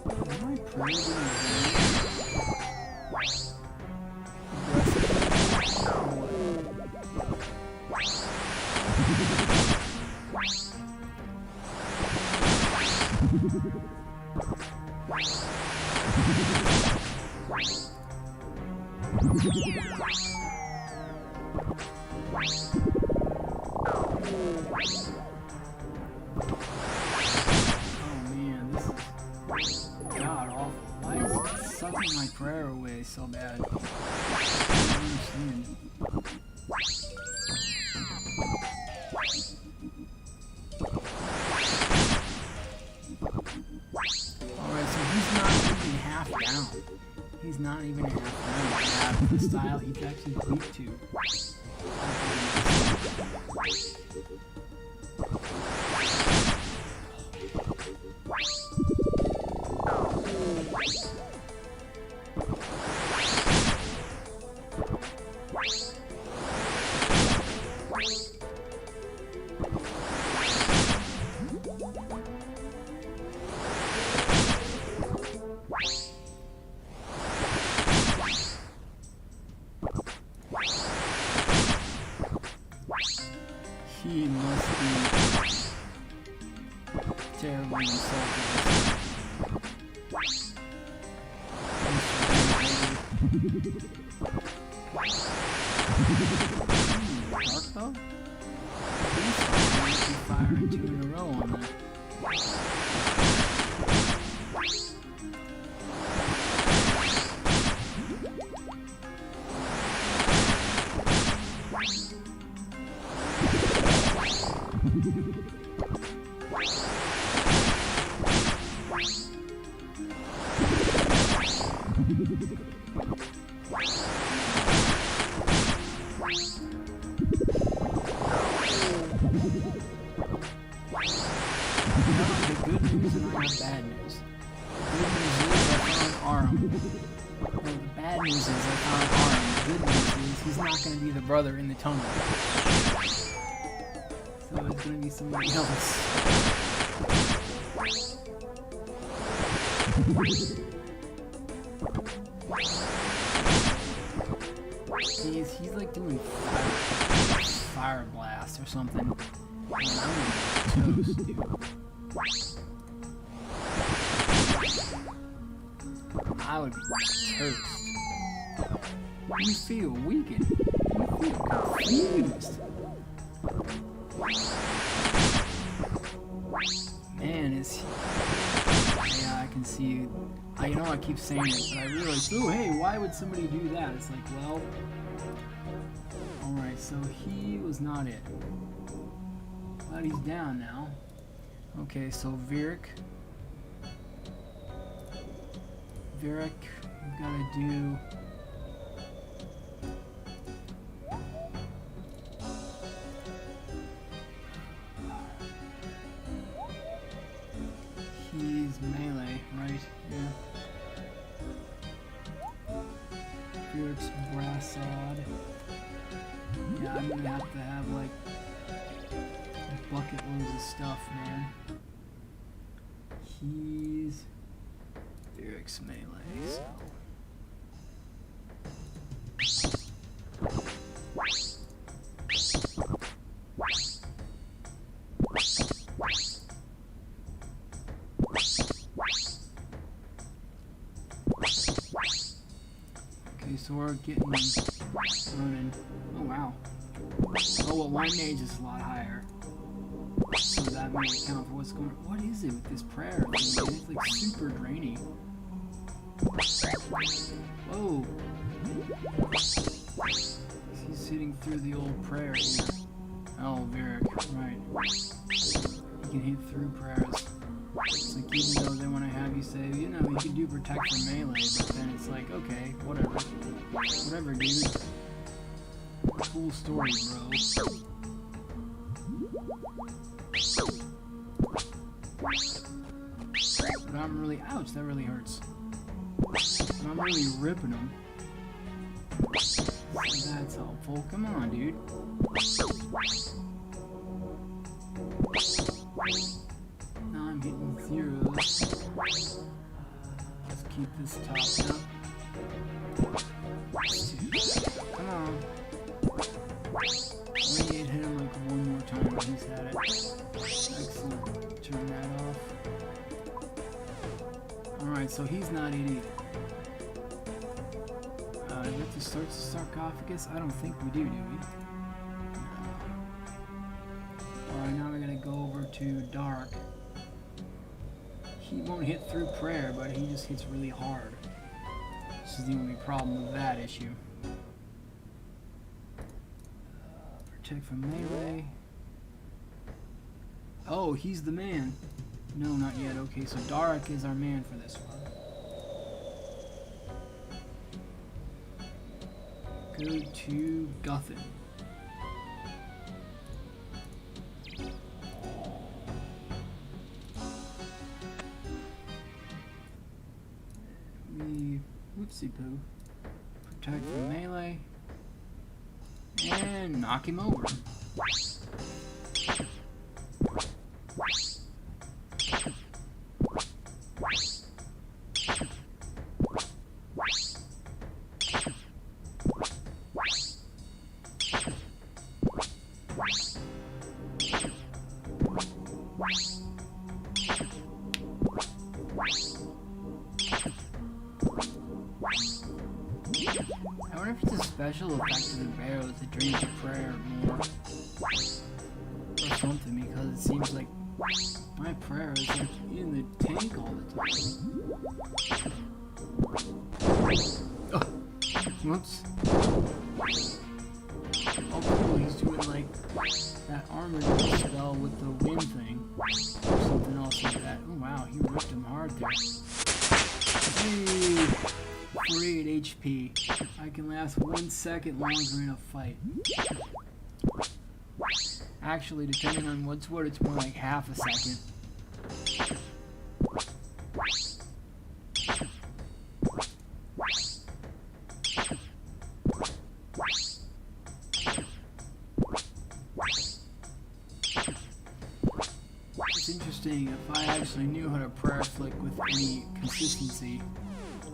Am I praying? So bad. I don't understand. Alright, so he's not even half down. He's not even half down. Half the style he's actually weak to. terribly insulted. Dark though? He's firing 2 in a row on that. The good news and I have bad news. The good news is I found Aram. Well, the bad news is I found Aram. The good news is he's not going to be the brother in the tunnel. So it's going to be somebody else. He's like doing fire blast or something. Man, I'm toast, dude. I would be toast. You feel weakened. You feel confused. Man, is he... Yeah, I can see you. I know I keep saying it, but I realize, oh hey, why would somebody do that? It's like, well... Alright, so he was not it. But he's down now. Okay, so Virik, we've gotta do... He's melee, right? Yeah. Virik's brassod. Yeah, I'm gonna have to have like bucket loads of stuff, man. He's Virik's melee, so. Okay, so we're getting running. Oh wow. Oh well, one mage is a lot higher. So that may account for what's going on. What is it with this prayer? It's like super draining. Whoa. He's sitting through the old prayer here. Oh, Virik, right. You can hit through prayers. It's like even though they want to have you say, you know, you can do protect from melee, but then it's like, okay, whatever. Whatever, dude. Cool story, bro. But I'm really, ouch, that really hurts. And I'm really ripping them. So that's helpful. Come on, dude. Now I'm hitting zeros. Let's keep this topped up. Come on. We need to hit him like one more time when he's had it. Excellent. Turn that off. Alright, so he's not it either. Do we have to search the sarcophagus? I don't think we do we? No. Alright, now we're gonna go over to Dark. He won't hit through prayer, but he just hits really hard. This is the only problem with that issue. Protect from melee. Oh, he's the man. No, not yet. Okay, so Dark is our man for this one. Go to Guthin. Whoopsie poo. Protect from melee. And knock him over. special effect to the barrels to drain your prayer more. Or something, because it seems like my prayer is like in the tank all the time. Oh, whoops. Oh cool, he's doing like that armor spell with the wind thing. Or something else like that. Oh wow, he ripped him hard there. Hey, 48 HP. I can last 1 second longer in a fight. Actually, depending on what's what, it's more like half a second. It's interesting, if I actually knew how to prayer flick with any consistency,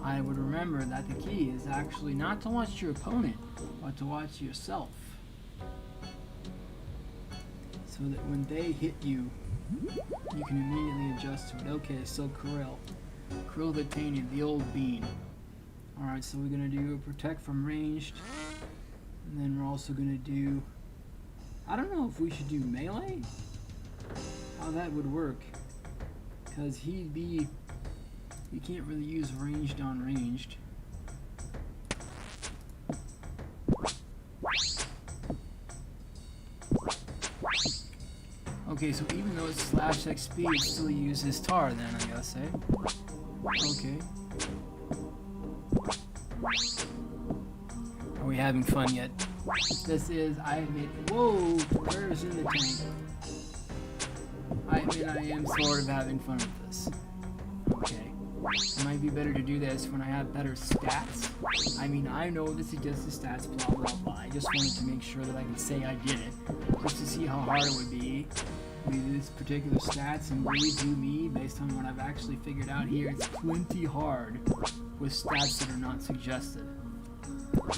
I would remember that the key is actually not to watch your opponent, but to watch yourself. So that when they hit you, you can immediately adjust to it. Okay, so Krill Titanium, the old bean. Alright, so we're going to do protect from ranged, and then we're also going to do, I don't know if we should do melee? How that would work, because you can't really use ranged on ranged. Okay, so even though it's slash XP, it still uses tar then, I gotta say. Okay. Are we having fun yet? This is, I admit, whoa, where's in the tank? I admit I am sort of having fun with this. Okay. It might be better to do this when I have better stats. I mean, I know this is just the stats, blah blah blah. I just wanted to make sure that I can say I did it, just to see how hard it would be with these particular stats. And believe you me, based on what I've actually figured out here, it's plenty hard with stats that are not suggested.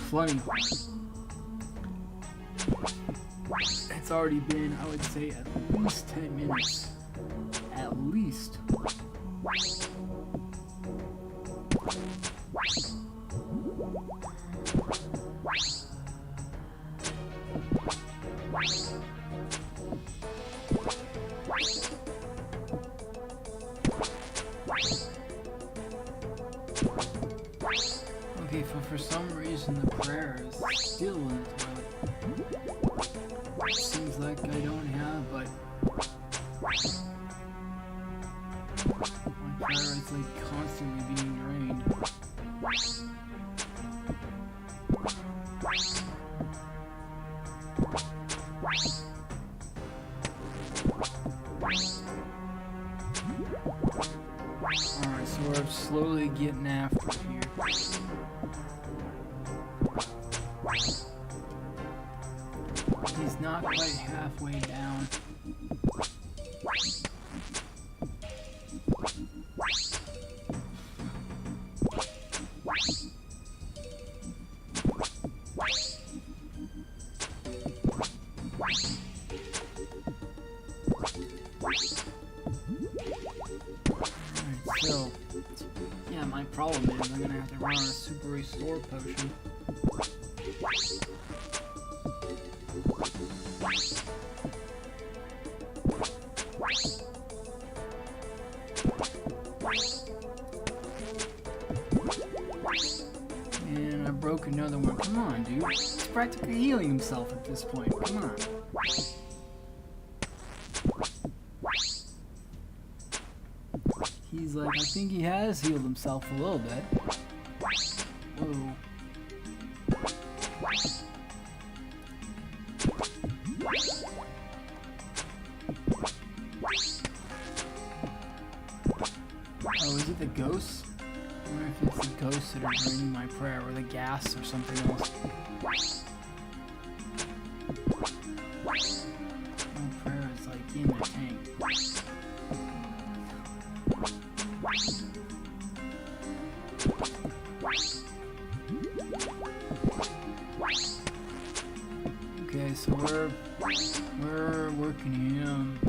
Plenty hard. It's already been, I would say, at least 10 minutes. At least. Okay, for some reason the prayer is still in the toilet. Seems like I don't have, but my prayer is like constantly being drained. Alright, so we're slowly getting after it here. He's not quite halfway down. Alright, so yeah, my problem is I'm gonna have to run on a super restore potion. And I broke another one. Come on, dude. He's practically healing himself at this point. Come on. He's like, I think he has healed himself a little bit. Whoa. Oh, is it the ghosts? I wonder if it's the ghosts that are draining my prayer, or the gas, or something else. My prayer is like in the tank. Okay, so we're working him.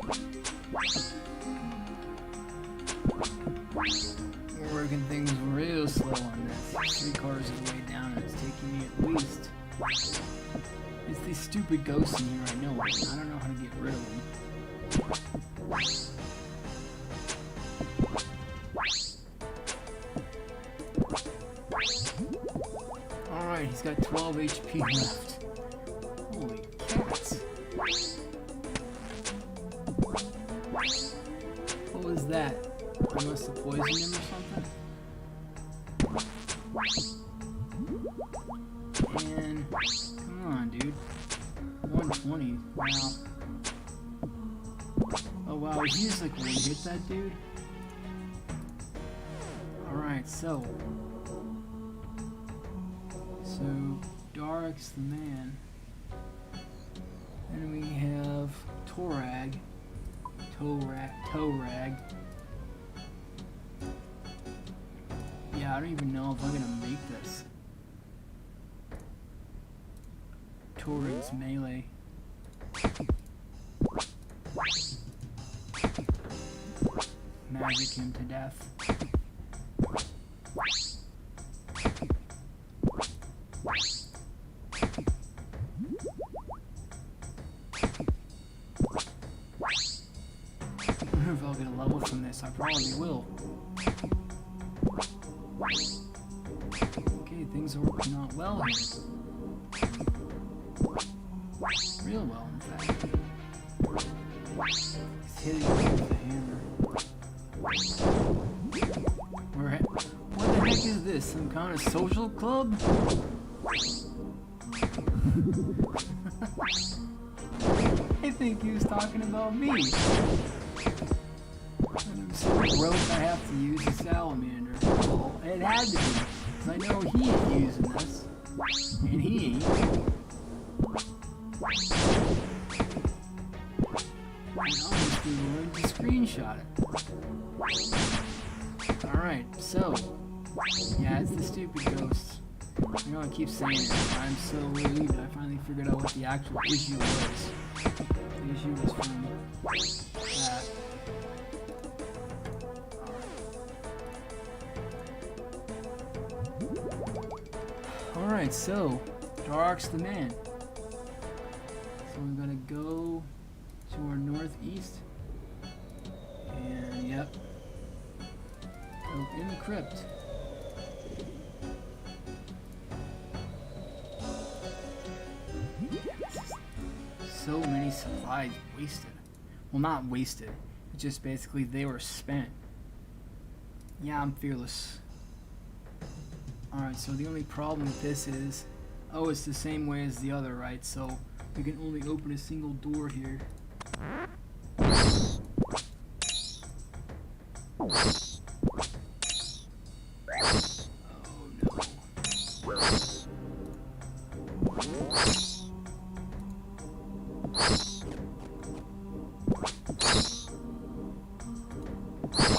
We're working things real slow on this. 3/4 of the way down, and it's taking me at least It's these stupid ghosts in here, I know. I don't know how to get rid of them. Alright, he's got 12 HP left. Holy cats. What was that? I must have poisoned him or something? And come on, dude. 120. Wow. Oh wow, he just like hit that dude. Alright, so Dark's the man. And we have Torag. Torag. Yeah, I don't even know if I'm gonna make this. Torag's melee. Magic him to death. I wonder if I'll get a level from this. I probably will. Okay, things are working out well here. Real well, in fact. He's hitting me with the hammer. What the heck is this? Some kind of social club? I think he was talking about me. I'm so gross I have to use a salamander. Well, it had to be, because I know he ain't using this. And he ain't. I'm just going to screenshot it. Alright, so. Yeah, it's the stupid ghosts. I know I keep saying it, but I'm so relieved I finally figured out what the actual issue was. The issue was from that. Alright, so Dark's the man. So we're gonna go to our northeast. And yep. Go in the crypt. So many supplies wasted. Well, not wasted. It's just basically they were spent. Yeah, I'm fearless. Alright, so the only problem with this is, oh, it's the same way as the other, right? So we can only open a single door here.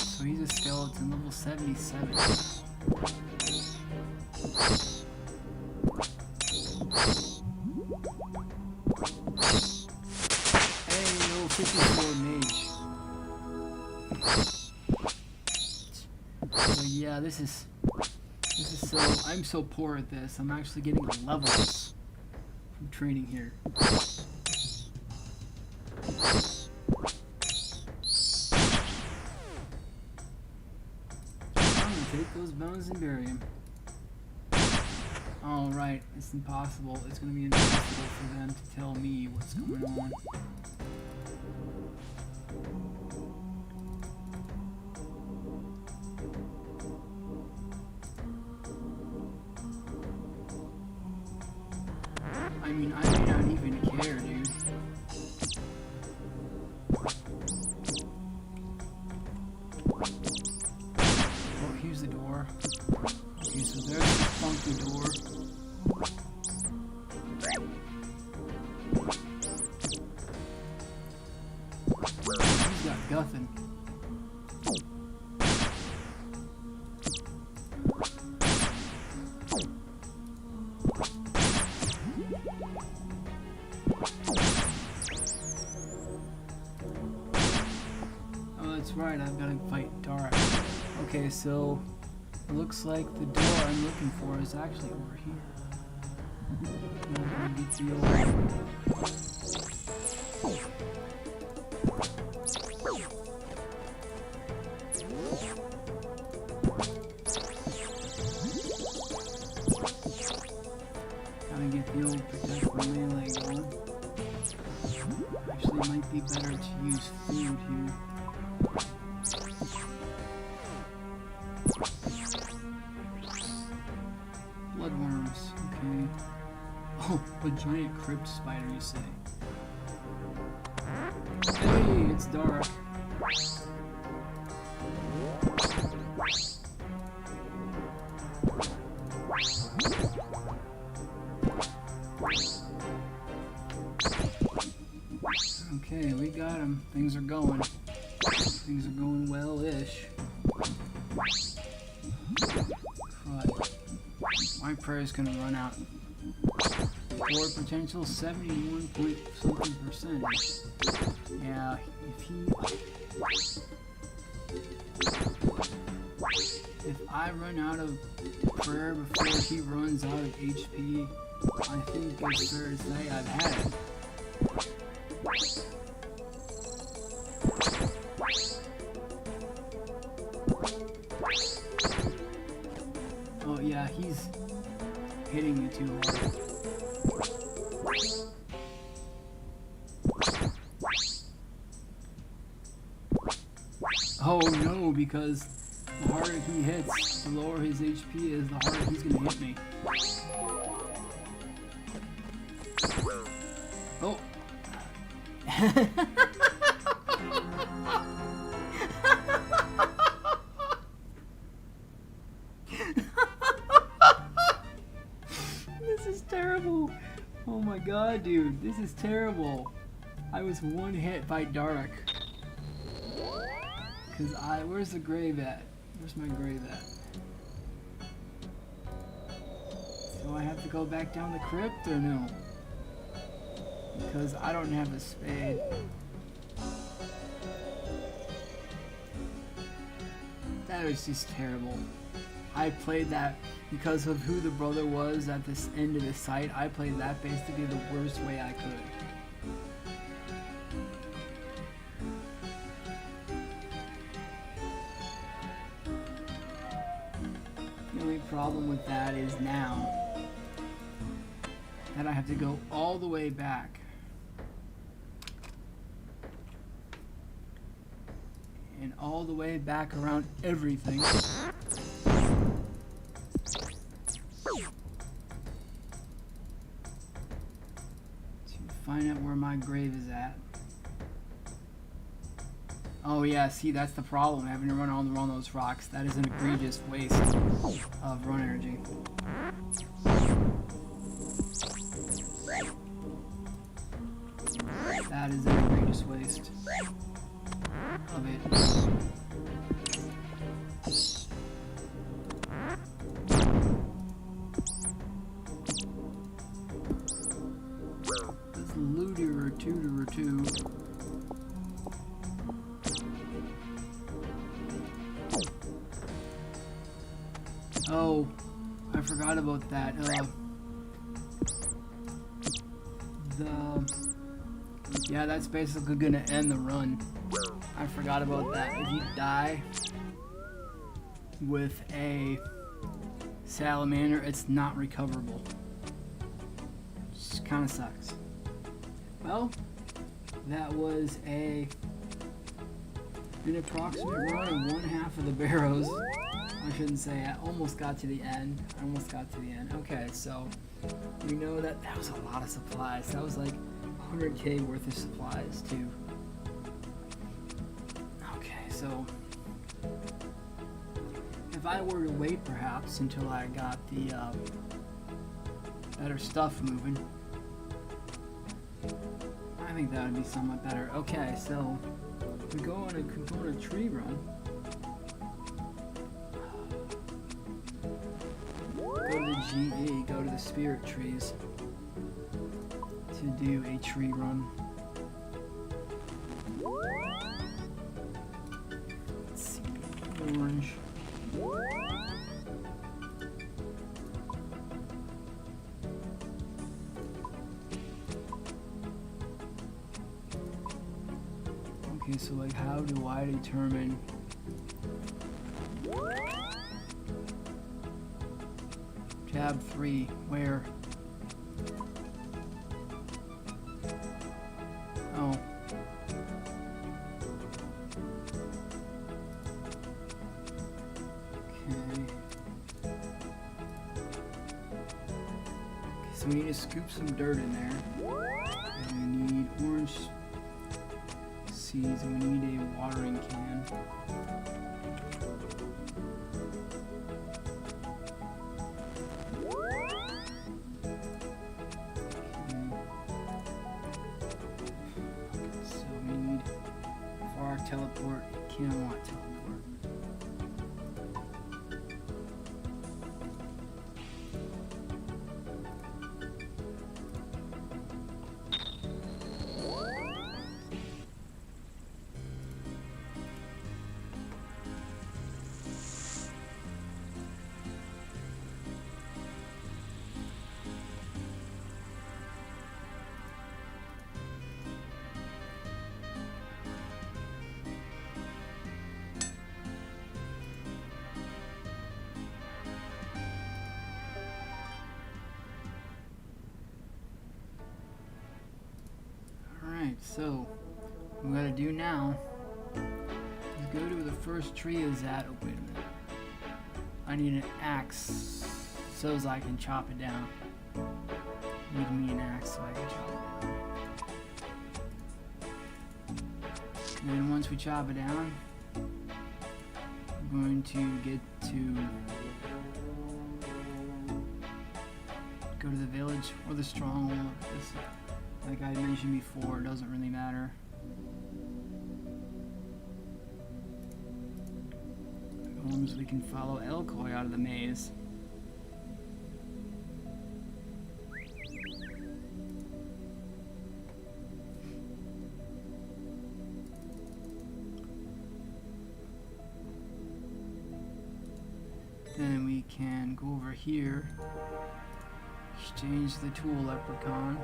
So he's a skeleton, level 77. Hey, no 54 mage. So yeah, this is so, I'm so poor at this. I'm actually getting levels from training here. Take those bones and bury them. Oh, right. It's impossible. It's going to be impossible for them to tell me what's going on. I mean, I may not even care, dude. Here's the door. Okay, so there's the funky door. He's got guffin. Oh, that's right, I've got to fight Dark. Okay, so it looks like the door I'm looking for is actually over here. Get the old... Gotta get the old protect melee going. Actually, it might be better to use food here. Bloodworms, okay. Oh, a giant crypt spider, you say? Hey, it's dark. Okay, we got him. Things are going. Things are going well-ish. Crud. My prayer's gonna run out. Forward potential 71 point something percent. Yeah, if I run out of prayer before he runs out of HP, I think it's fair to say I've had it. Oh yeah, he's hitting me too hard. Oh no, because the harder he hits, the lower his HP is, the harder he's gonna hit me. Oh. This is terrible. Oh my god, dude, this is terrible. I was one hit by Dark. Cause where's the grave at? Where's my grave at? So I have to go back down the crypt or no? Because I don't have a spade. That was just terrible. I played that because of who the brother was at this end of the site. I played that basically the worst way I could. The only problem with that is now that I have to go all the way back. And all the way back around everything. To find out where my grave is at. Oh yeah, see, that's the problem, having to run on those rocks. That is an egregious waste of run energy. That is an egregious waste of it. This looter-tooter-too. Oh, I forgot about that. Yeah, that's basically gonna end the run. I forgot about that. If you die with a salamander, it's not recoverable. Just kind of sucks. Well, that was an approximate run of 1/2 of the barrows. I shouldn't say I almost got to the end. Okay, so we know that was a lot of supplies. That was like 100k worth of supplies too. Okay, so if I were to wait perhaps until I got the better stuff moving, I think that would be somewhat better. Okay, so we go on a tree run. Go to the GE, go to the spirit trees to do a tree run. Let's see, orange. Okay, so like how do I determine tab 3, where? Oh. Okay. So we need to scoop some dirt in there. And we need orange seeds, and we need a watering can. So we need, for our teleport, cannot teleport. So, what we gotta do now is go to where the first tree is at. Oh, wait a minute. I need an axe so as I can chop it down. Need me an axe so I can chop it down. And then once we chop it down, we're going to get to go to the village or the stronghold. Like I mentioned before, it doesn't really matter. As long as we can follow Elkoi out of the maze. Then we can go over here, exchange the tool leprechaun.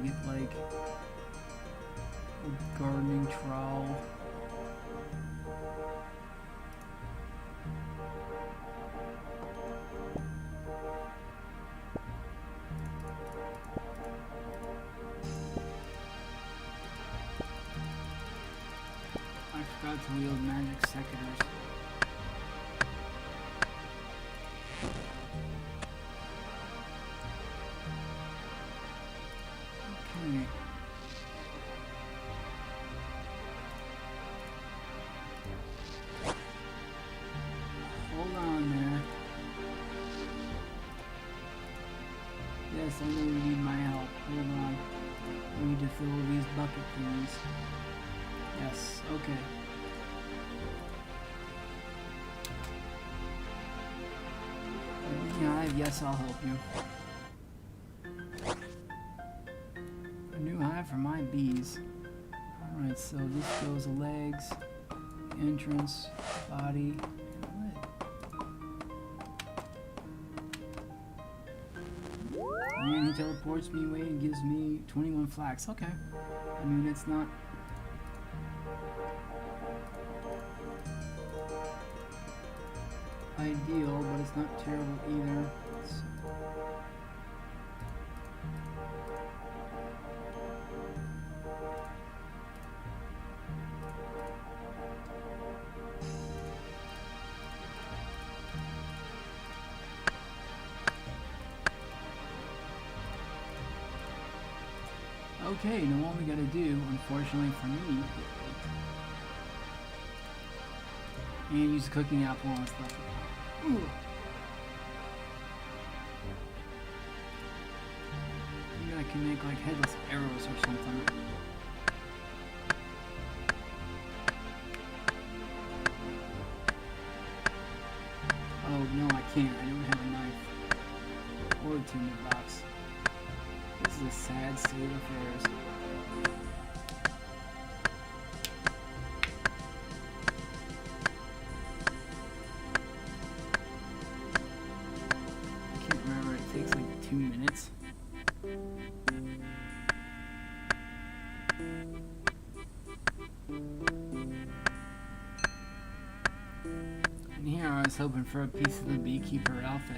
We get like a gardening trowel. I forgot to wield magic secateurs. Yes, I know you need my help. Hold on. I need to fill these bucket things. Yes, okay. Yes, I'll help you. A new hive for my bees. Alright, so this goes the legs, entrance, body, and he teleports me away and gives me 21 flax. Okay. I mean, it's not ideal, but it's not terrible either. Okay, now what we gotta do, unfortunately for me, and use the cooking apple on this left. Ooh. Maybe I can make like headless arrows or something. Oh no, I can't. I don't have a knife or a tinderbox. This is a sad state of affairs. I can't remember, it takes like 2 minutes. And here I was hoping for a piece of the beekeeper outfit.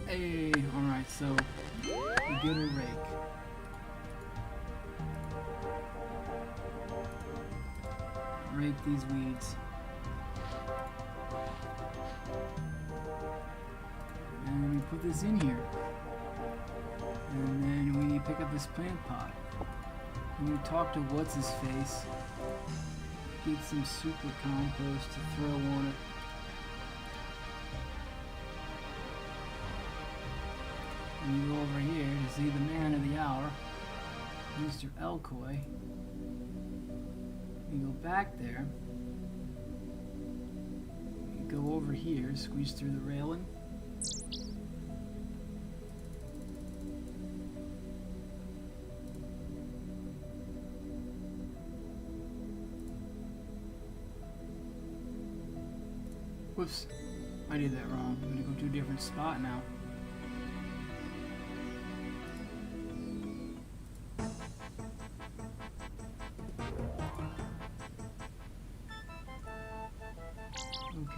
Hey, alright, so we get a rake. Rake these weeds. And we put this in here. And then we pick up this plant pot. And we talk to what's his face. Get some super compost to throw on it. And you go over here to see the man of the hour, Mr. Elcoy. You go back there. You go over here, squeeze through the railing. Whoops, I did that wrong. I'm gonna go to a different spot now.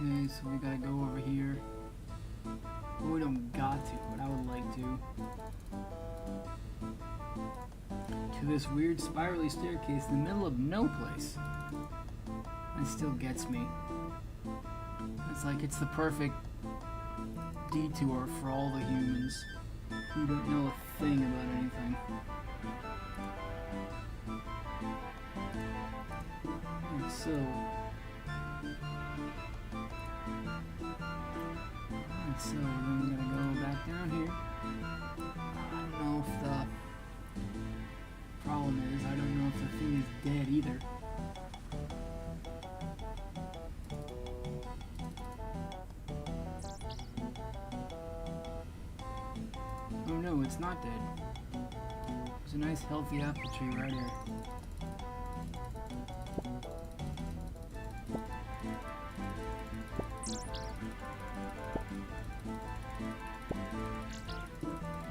Okay, so we gotta go over here. Well, we don't got to, but I would like to. To this weird spirally staircase in the middle of no place. That still gets me. It's like it's the perfect detour for all the humans who don't know a thing about anything. And so, then we're gonna go back down here. I don't know if the problem is, I don't know if the thing is dead either. Oh no, it's not dead. There's a nice healthy apple tree right here.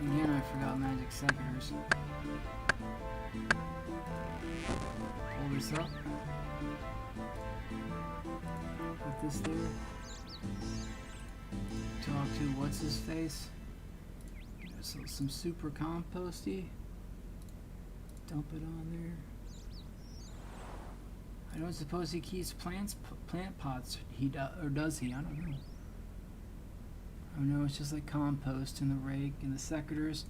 Again, I forgot magic secators. Hold this up. Put this there. Talk to what's his face. So some super composty. Dump it on there. I don't suppose he keeps plant pots. Or does he? I don't know. Oh no, it's just like compost and the rake and the secators,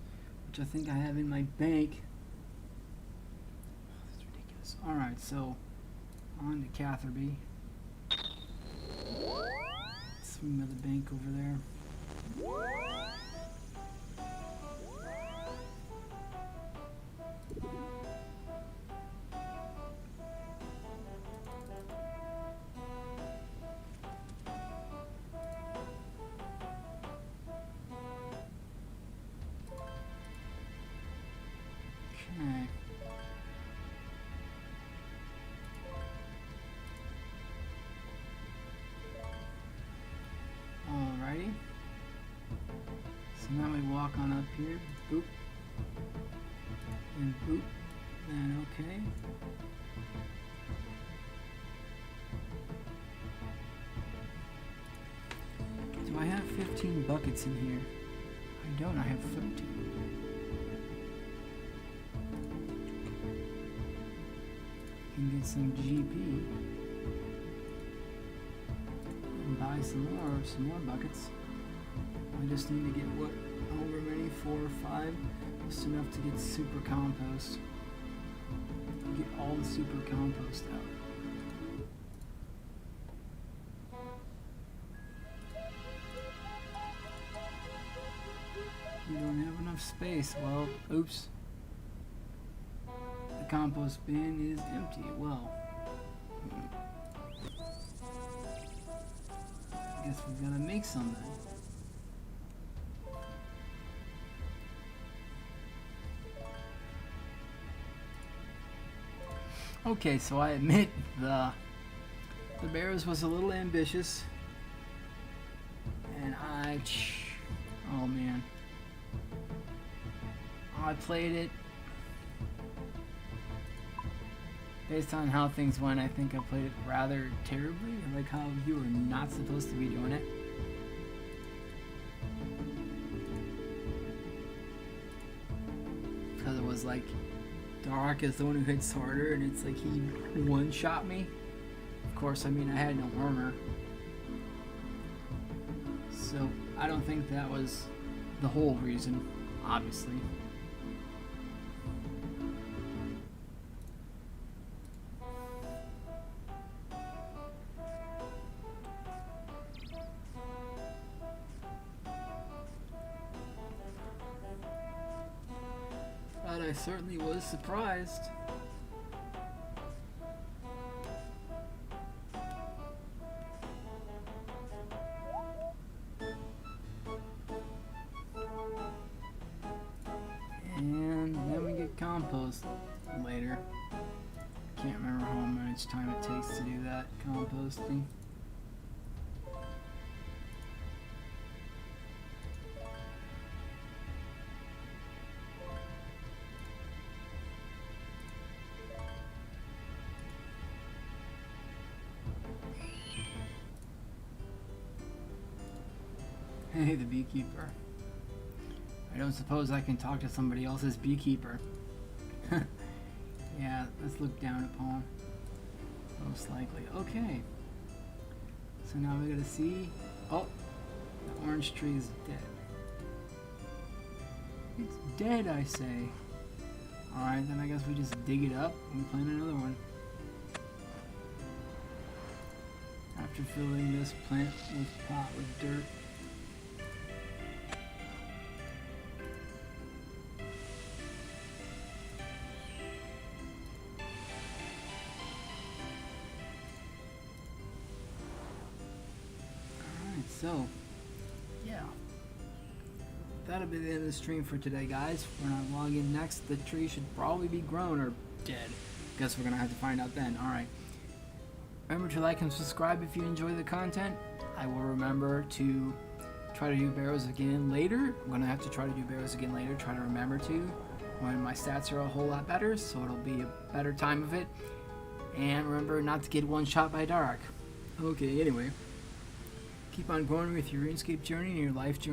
which I think I have in my bank. Oh, that's ridiculous. Alright, so on to Catherby. Swing by the bank over there. Okay. Alrighty. So now we walk on up here. Boop. And boop. And okay. Do I have 15 buckets in here? I don't. I have 13. Can get some GP and buy some more buckets. I just need to get however many, 4 or 5, just enough to get super compost. Get all the super compost out. You don't have enough space. Well, oops. The compost bin is empty. Well, I guess we've got to make something. Okay, so I admit the Barrows was a little ambitious, and oh man, I played it based on how things went. I think I played it rather terribly, like how you were not supposed to be doing it. Because it was like Dark is the one who hits harder, and it's like he one-shot me. Of course, I mean, I had no armor, so I don't think that was the whole reason, obviously. But I certainly was surprised. And then we get compost later. Can't remember how much time it takes to do that composting. Hey, the beekeeper. I don't suppose I can talk to somebody else's beekeeper. Yeah, let's look down upon. Most likely. Okay. So now we gotta see. Oh, the orange tree is dead. It's dead, I say. Alright, then I guess we just dig it up and plant another one. After filling this plant with pot with dirt. So, yeah, that'll be the end of the stream for today, guys. When I log in next, the tree should probably be grown or dead. Guess we're gonna have to find out then. Alright. Remember to like and subscribe if you enjoy the content. I will remember to try to do barrows again later. I'm gonna have to try to do barrows again later, try to remember to, when my stats are a whole lot better, so it'll be a better time of it. And remember not to get one shot by Dark. Okay, anyway. Keep on going with your RuneScape journey and your life journey.